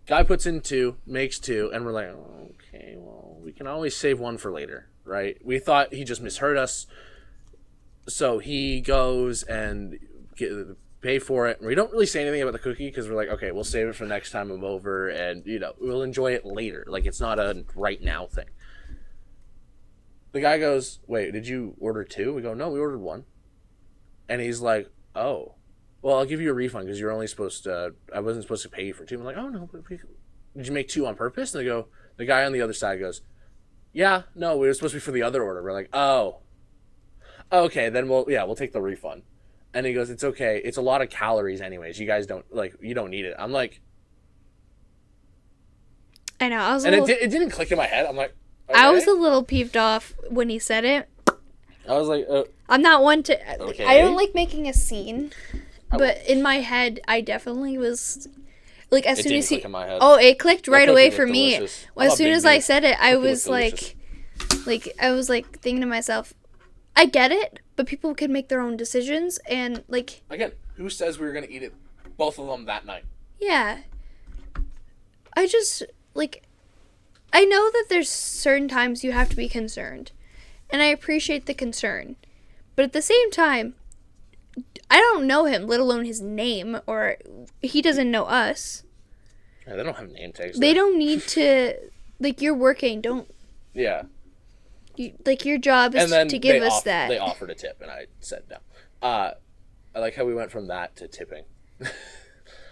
Guy puts in 2, makes 2, and we're like, oh, okay, well, we can always save 1 for later, right? We thought he just misheard us. So he goes and pay for it. And we don't really say anything about the cookie because we're like, okay, we'll save it for next time I'm over and, we'll enjoy it later. Like, it's not a right now thing. The guy goes, wait, did you order 2? We go, no, we ordered 1. And he's like, oh, well, I'll give you a refund because you're only supposed to, I wasn't supposed to pay you for 2. I'm like, oh, no, did you make 2 on purpose? And the guy on the other side goes, yeah, no, we were supposed to be for the other order. We're like, oh, okay, then we'll take the refund. And he goes, it's okay. It's a lot of calories anyways. You guys you don't need it. I'm like, I know. It didn't click in my head. I'm like, okay. I was a little peeved off when he said it. I was like, I'm not one to, okay. I don't like making a scene, but in my head, I definitely was, like, as soon as he, it clicked right away for me. As soon as I said it, I was like, I was like thinking to myself, I get it, but people can make their own decisions, and like, again, who says we were gonna eat it, both of them that night? Yeah. I just I know that there's certain times you have to be concerned, and I appreciate the concern, but at the same time, I don't know him, let alone his name, or he doesn't know us. Yeah, they don't have name tags. They don't need to. You're working. Don't. Yeah. Your job is to give us that. They offered a tip, and I said no. I like how we went from that to tipping.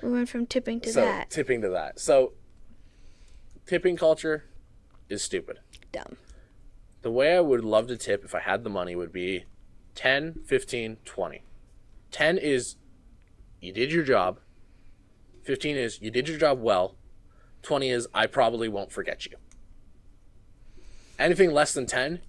We went from tipping to that. Tipping to that. So, tipping culture is stupid. Dumb. The way I would love to tip if I had the money would be 10, 15, 20. 10 is you did your job. 15 is you did your job well. 20 is I probably won't forget you. Anything less than 10,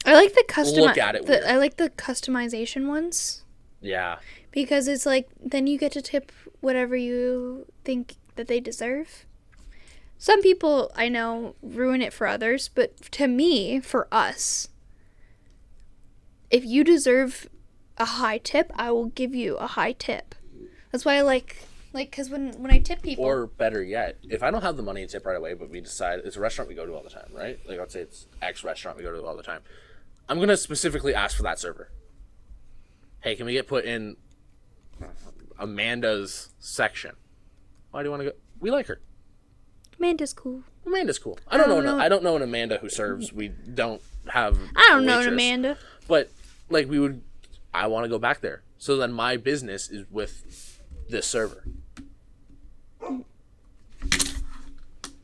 I like look at it weird. I like the customization ones. Yeah. Because it's like, then you get to tip whatever you think that they deserve. Some people, I know, ruin it for others, but to me, for us, if you deserve a high tip, I will give you a high tip. That's why I like, because when I tip people... Or better yet, if I don't have the money to tip right away, but we decide it's a restaurant we go to all the time, right? Like, let's say it's X restaurant we go to all the time. I'm going to specifically ask for that server. Hey, can we get put in Amanda's section? Why do you want to go? We like her. Amanda's cool. I don't know an Amanda who serves. We don't have I don't know an Amanda. But, I want to go back there. So then my business is with this server.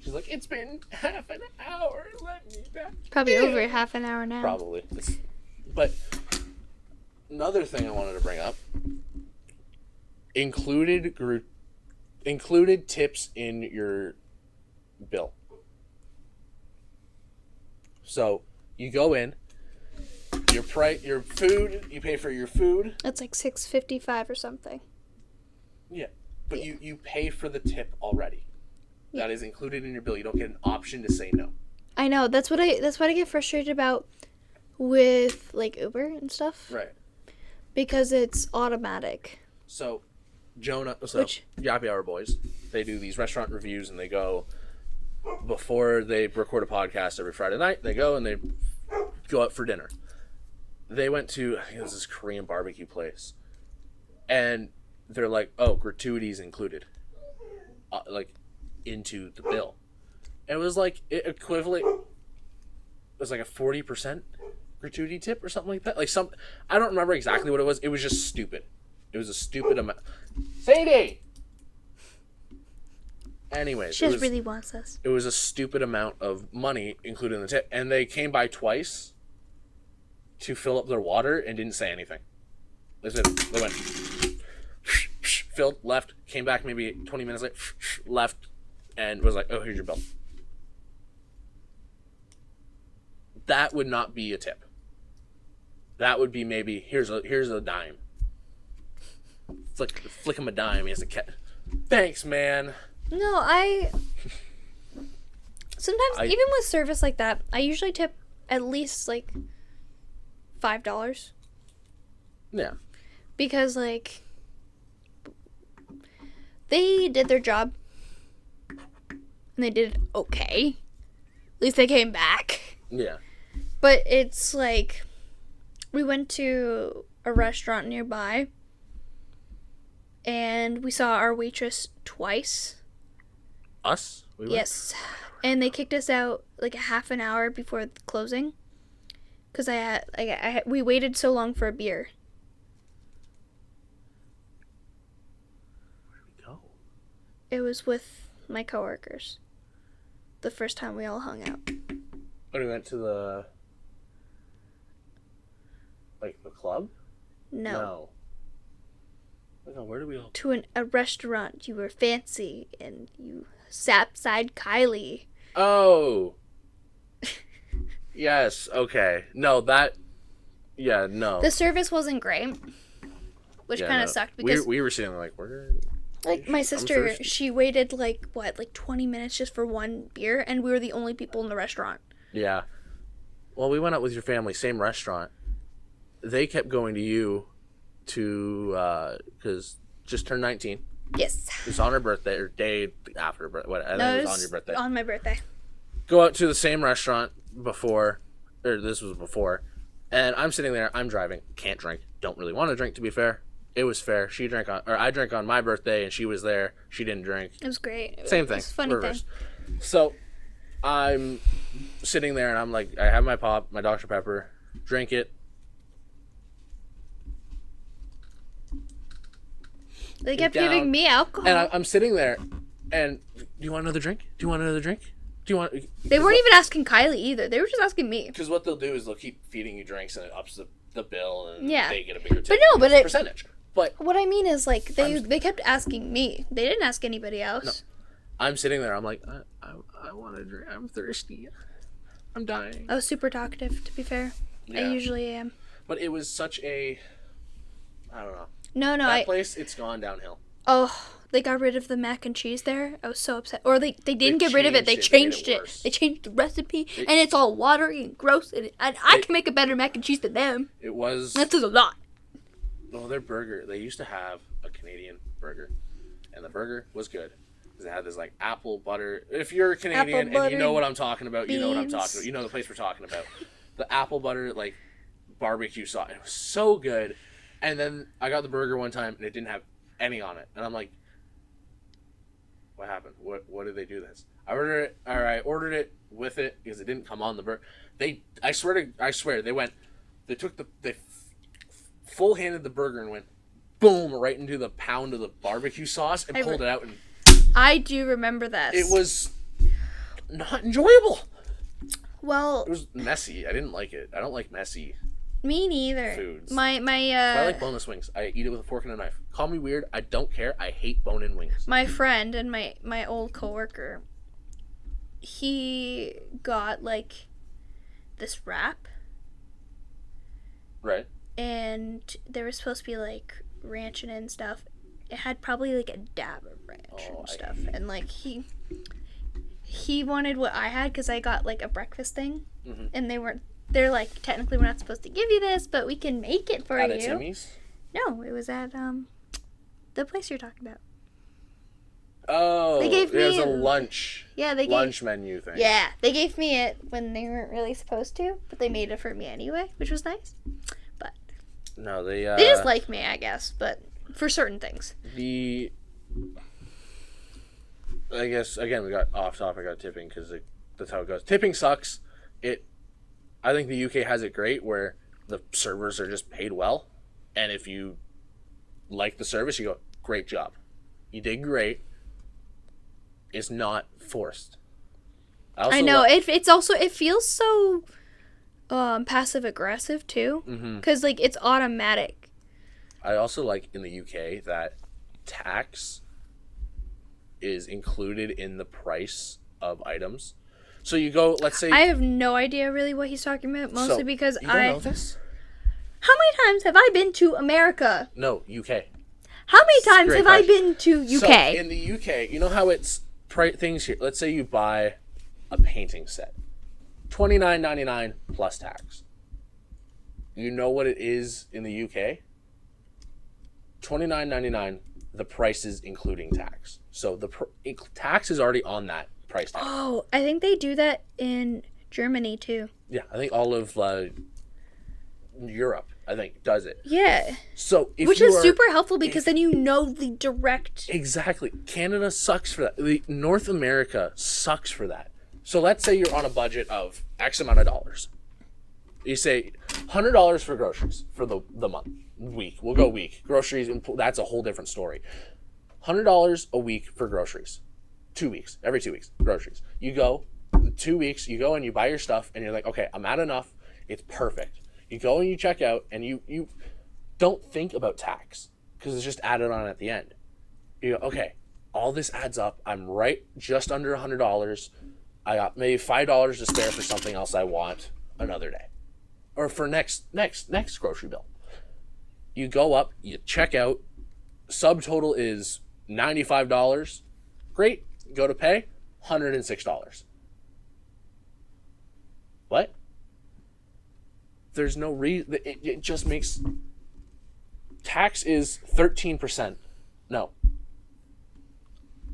She's like, it's been half an hour. Let me back. Probably over half an hour now. Probably. But another thing I wanted to bring up. Included tips in your bill. So you go in, your food, you pay for your food. That's like $6.55 or something. Yeah, but you pay for the tip already. Yeah. That is included in your bill. You don't get an option to say no. I know. That's what I get frustrated about with Uber and stuff. Right. Because it's automatic. So Yappy Hour Boys, they do these restaurant reviews, and they go before they record a podcast every Friday night. They go and they go out for dinner. They went to, I think it was this Korean barbecue place, and they're like, oh, gratuities included, into the bill. And it was like equivalent. It was like a 40% gratuity tip or something like that. I don't remember exactly what it was. It was just stupid. It was a stupid amount. Sadie! Anyways. She just really wants us. It was a stupid amount of money included in the tip. And they came by twice to fill up their water and didn't say anything. They went, filled, left, came back maybe 20 minutes later, left, and was like, oh, here's your bill. that would not be a tip. That would be maybe here's a dime. Flick him a dime. He has a cat. Thanks, man. No, sometimes even with service like that, I usually tip at least like $5. Yeah. Because like they did their job and they did okay. At least they came back. Yeah. But it's like we went to a restaurant nearby and we saw our waitress twice. Us? Yes. And they kicked us out like a half an hour before the closing because we waited so long for a beer. Where did we go? It was with my coworkers. The first time we all hung out. Oh, we went to the club? No. No, where did we all? To a restaurant. You were fancy and you sat beside Kylie. Oh. Yes. Okay. No, that. Yeah. No. The service wasn't great, which kind of sucked because we were sitting there like we're. Like my sister, she waited like 20 minutes just for one beer, and we were the only people in the restaurant. Yeah. Well, we went out with your family, same restaurant. They kept going to you because just turned 19. Yes. It was on her birthday or day after her birthday. I think it was on your birthday. On my birthday. Go out to the same restaurant before, or this was before, and I'm sitting there. I'm driving. Can't drink. Don't really want to drink, to be fair. It was fair. I drank on my birthday, and she was there. She didn't drink. It was great. Same thing. It was a funny Reverse. thing. So, I'm sitting there, and I'm like, I have my pop, my Dr. Pepper, drink it. They kept giving me alcohol. And I'm sitting there, and do you want another drink? Do you want another drink? Do you want? They weren't even asking Kylie either. They were just asking me. Because what they'll do is they'll keep feeding you drinks, and it ups the bill, and Yeah. they get a bigger tip. But no, but it's a percentage. But what I mean is, like, they kept asking me. They didn't ask anybody else. No. I'm sitting there. I'm like, I want to drink. I'm thirsty. I'm dying. I was super talkative, to be fair. Yeah. I usually am. But it was such a, I don't know. No, That place, it's gone downhill. Oh, they got rid of the mac and cheese there. I was so upset. Or they didn't get rid of it. They changed it. They changed the recipe, and it's all watery and gross. And I can make a better mac and cheese than them. It was. That says a lot. Well, their burger, they used to have a Canadian burger, and the burger was good. Because it had this, like, apple butter. If you're Canadian and you know what I'm talking about, you know what I'm talking about. You know the place we're talking about. The apple butter, like, barbecue sauce. It was so good. And then I got the burger one time, and it didn't have any on it. And I'm like, what happened? What did they do this? I ordered it with it because it didn't come on the burger. I swear, they full-handed the burger and went, boom, right into the pound of the barbecue sauce and pulled it out. And I do remember that. it was not enjoyable. Well, It was messy. I didn't like it. I don't like messy me neither. foods. My I like boneless wings. I eat it with a fork and a knife. Call me weird. I don't care. I hate bone-in wings. my friend and my old coworker, he got like this wrap, Right. and there was supposed to be like ranch in it and stuff. It had probably like a dab of ranch and stuff, and like he wanted what I had because I got like a breakfast thing, and they're like, technically we're not supposed to give you this, but we can make it for you. At Timmy's? No, it was at the place you're talking about. Oh, They gave me there's a lunch. Yeah, they lunch menu thing. Yeah, they gave me it when they weren't really supposed to, but they made it for me anyway, which was nice. But No, they just like me, I guess, but for certain things. I guess again we got off topic on tipping because that's how it goes. Tipping sucks. I think the UK has it great where the servers are just paid well, and if you like the service, you go, great job, you did great. It's not forced. I know it's also it feels so passive aggressive too, because like it's automatic. I also like in the UK that tax is included in the price of items. So you go, let's say... I have no idea really what he's talking about, mostly because you don't know this? How many times have I been to America? No, UK. How many times have I question. been to UK? So in the UK, you know how it's things here. Let's say you buy a painting set, $29.99 plus tax. You know what it is in the UK? $29.99. The price is including tax. So the tax is already on that price tag. Oh, I think they do that in Germany too. Yeah, I think all of Europe, I think, does it. Yeah. So which is super helpful because then you know the direct. Exactly. Canada sucks for that. North America sucks for that. So let's say you're on a budget of X amount of dollars. You say $100 for groceries for the month, week. We'll go week. Groceries, that's a whole different story. $100 a week for groceries. 2 weeks. Every 2 weeks. Groceries. You go, 2 weeks, you go and you buy your stuff and you're like, okay, I'm at enough. It's perfect. You go and you check out and you don't think about tax because it's just added on at the end. You go, okay, all this adds up. I'm right just under $100. I got maybe $5 to spare for something else I want another day. Or for next grocery bill. You go up, you check out, subtotal is $95. Great. Go to pay, $106. What? There's no reason. It just makes... Tax is 13%. No.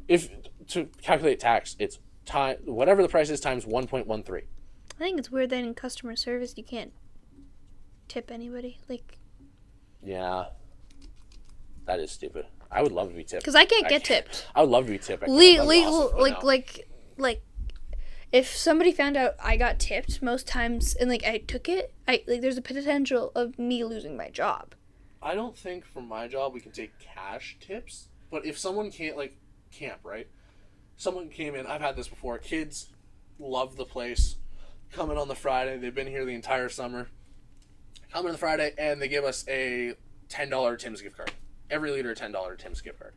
If to calculate tax, it's time whatever the price is times 1.13. I think it's weird that in customer service you can't tip anybody. Like... Yeah. That is stupid. I would love to be tipped. Because I can't get tipped. I would love to be tipped. Legal, like, if somebody found out I got tipped most times and like I took it, there's a potential of me losing my job. I don't think for my job we can take cash tips, but if someone can't camp, right? Someone came in. I've had this before. Kids love the place. Come in on the Friday. They've been here the entire summer. Come in on the Friday and they give us a $10 Tim's gift card. Every leader a $10 Tim's gift card.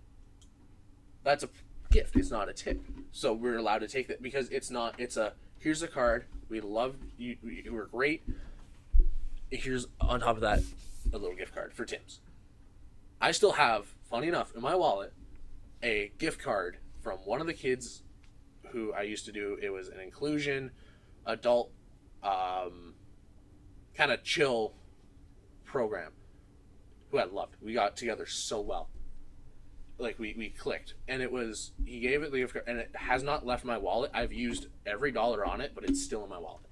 That's a gift. It's not a tip. So we're allowed to take that because it's a, here's a card. We love you. You were great. Here's on top of that a little gift card for Tim's. I still have, funny enough, in my wallet, a gift card from one of the kids who I used to do. It was an inclusion, adult, kind of chill program. Who I loved. We got together so well. Like, we clicked. And it was, he gave it the gift card, and it has not left my wallet. I've used every dollar on it, but it's still in my wallet.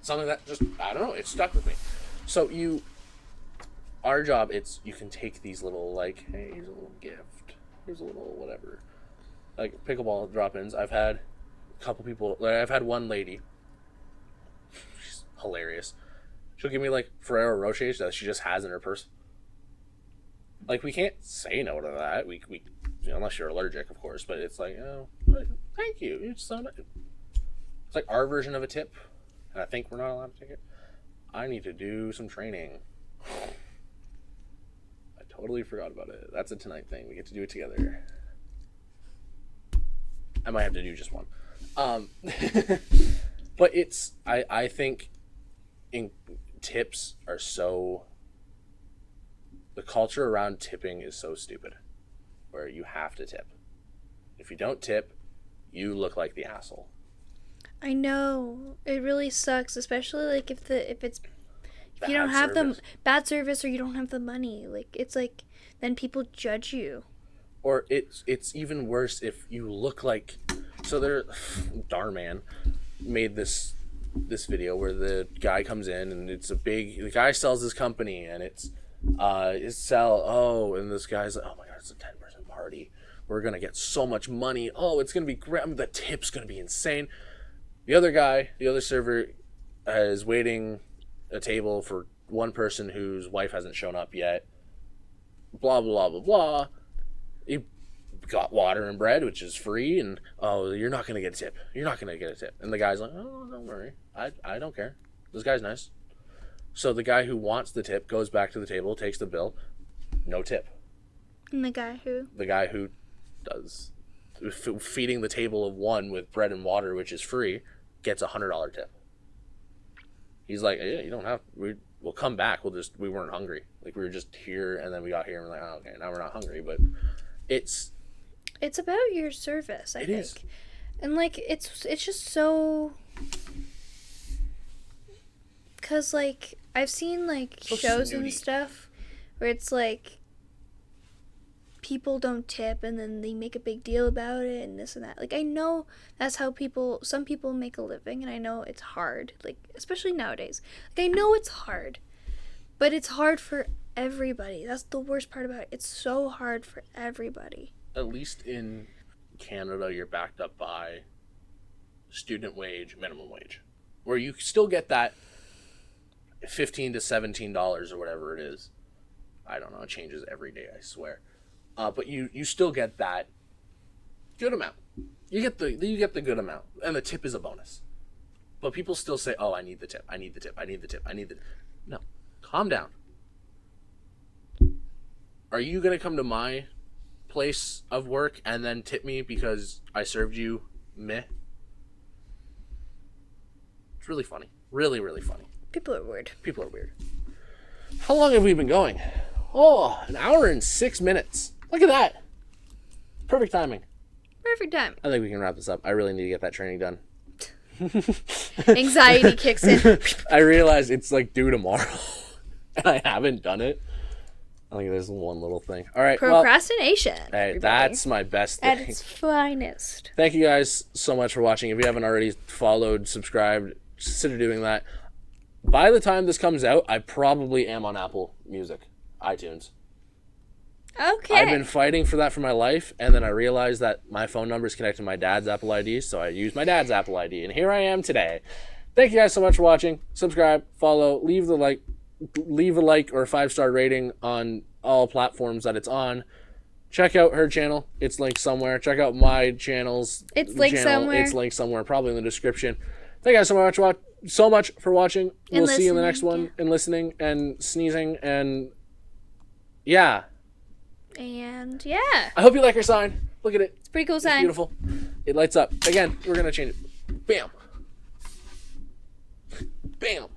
Something that just, I don't know, it stuck with me. So our job, you can take these little, like, hey, here's a little gift. Here's a little whatever. Like, pickleball drop-ins. I've had a couple people, I've had one lady. She's hilarious. She'll give me, like, Ferrero Rochers that she just has in her purse. Like, we can't say no to that. We unless you're allergic, of course. But it's like, oh, thank you. It's so nice. It's like our version of a tip. And I think we're not allowed to take it. I need to do some training. I totally forgot about it. That's a tonight thing. We get to do it together. I might have to do just one. But I think tips are so... The culture around tipping is so stupid. Where you have to tip. If you don't tip, you look like the asshole. I know. It really sucks, especially like if you don't have the bad service or you don't have the money. Like, it's like then people judge you. Or it's even worse if you look like... So Darman made this video where the guy comes in and the guy sells his company and and this guy's like, oh my god, it's a 10-person party. We're gonna get so much money. Oh, it's gonna be great. I mean, the tip's gonna be insane. The other server is waiting a table for one person whose wife hasn't shown up yet. Blah blah blah blah. He got water and bread, which is free, and you're not gonna get a tip. You're not gonna get a tip. And the guy's like, oh, don't worry. I don't care. This guy's nice. So the guy who wants the tip goes back to the table, takes the bill, no tip. And the guy who? The guy who does feeding the table of one with bread and water, which is free, gets $100 tip. He's like, yeah, you don't have. We'll come back. We weren't hungry. Like we were just here, and then we got here, and we're like, oh, okay, now we're not hungry. But it's about your service, I think. Is. And like it's just so, because like I've seen like so shows snooty. and stuff where it's like people don't tip and then they make a big deal about it and this and that. Like I know that's how some people make a living, and I know it's hard, like especially nowadays. Like I know it's hard, but it's hard for everybody. That's the worst part about it. It's so hard for everybody. At least in Canada, you're backed up by student wage, minimum wage, where you still get that $15 to $17 or whatever it is. I don't know. It changes every day, I swear. But you still get that good amount. You get the good amount, and the tip is a bonus. But people still say, "Oh, I need the tip. I need the tip. I need the tip. I need the." No, calm down. Are you gonna come to my place of work and then tip me because I served you meh? It's really funny. Really, really funny. People are weird. People are weird. How long have we been going? Oh, 1 hour and 6 minutes. Look at that. Perfect timing. Perfect time. I think we can wrap this up. I really need to get that training done. Anxiety kicks in. I realize it's like due tomorrow, and I haven't done it. I think there's one little thing. All right. Procrastination. Well, hey, that's my best thing. At its finest. Thank you guys so much for watching. If you haven't already followed, subscribed, consider doing that. By the time this comes out, I probably am on Apple Music, iTunes. Okay. I've been fighting for that for my life, and then I realized that my phone number is connected to my dad's Apple ID, so I used my dad's Apple ID, and here I am today. Thank you guys so much for watching. Subscribe, follow, leave a like or a 5-star rating on all platforms that it's on. Check out her channel. It's linked somewhere. Check out my channels. It's linked somewhere. It's linked somewhere, probably in the description. Thank you guys so much for watching. We'll see you in the next one. And listening and sneezing and yeah. And yeah. I hope you like our sign. Look at it. It's a pretty cool sign. It's beautiful. It lights up. Again, we're going to change it. Bam. Bam.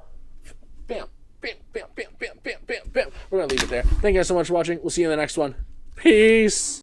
Bam. Bam, bam, bam, bam, bam, bam, bam. We're going to leave it there. Thank you guys so much for watching. We'll see you in the next one. Peace.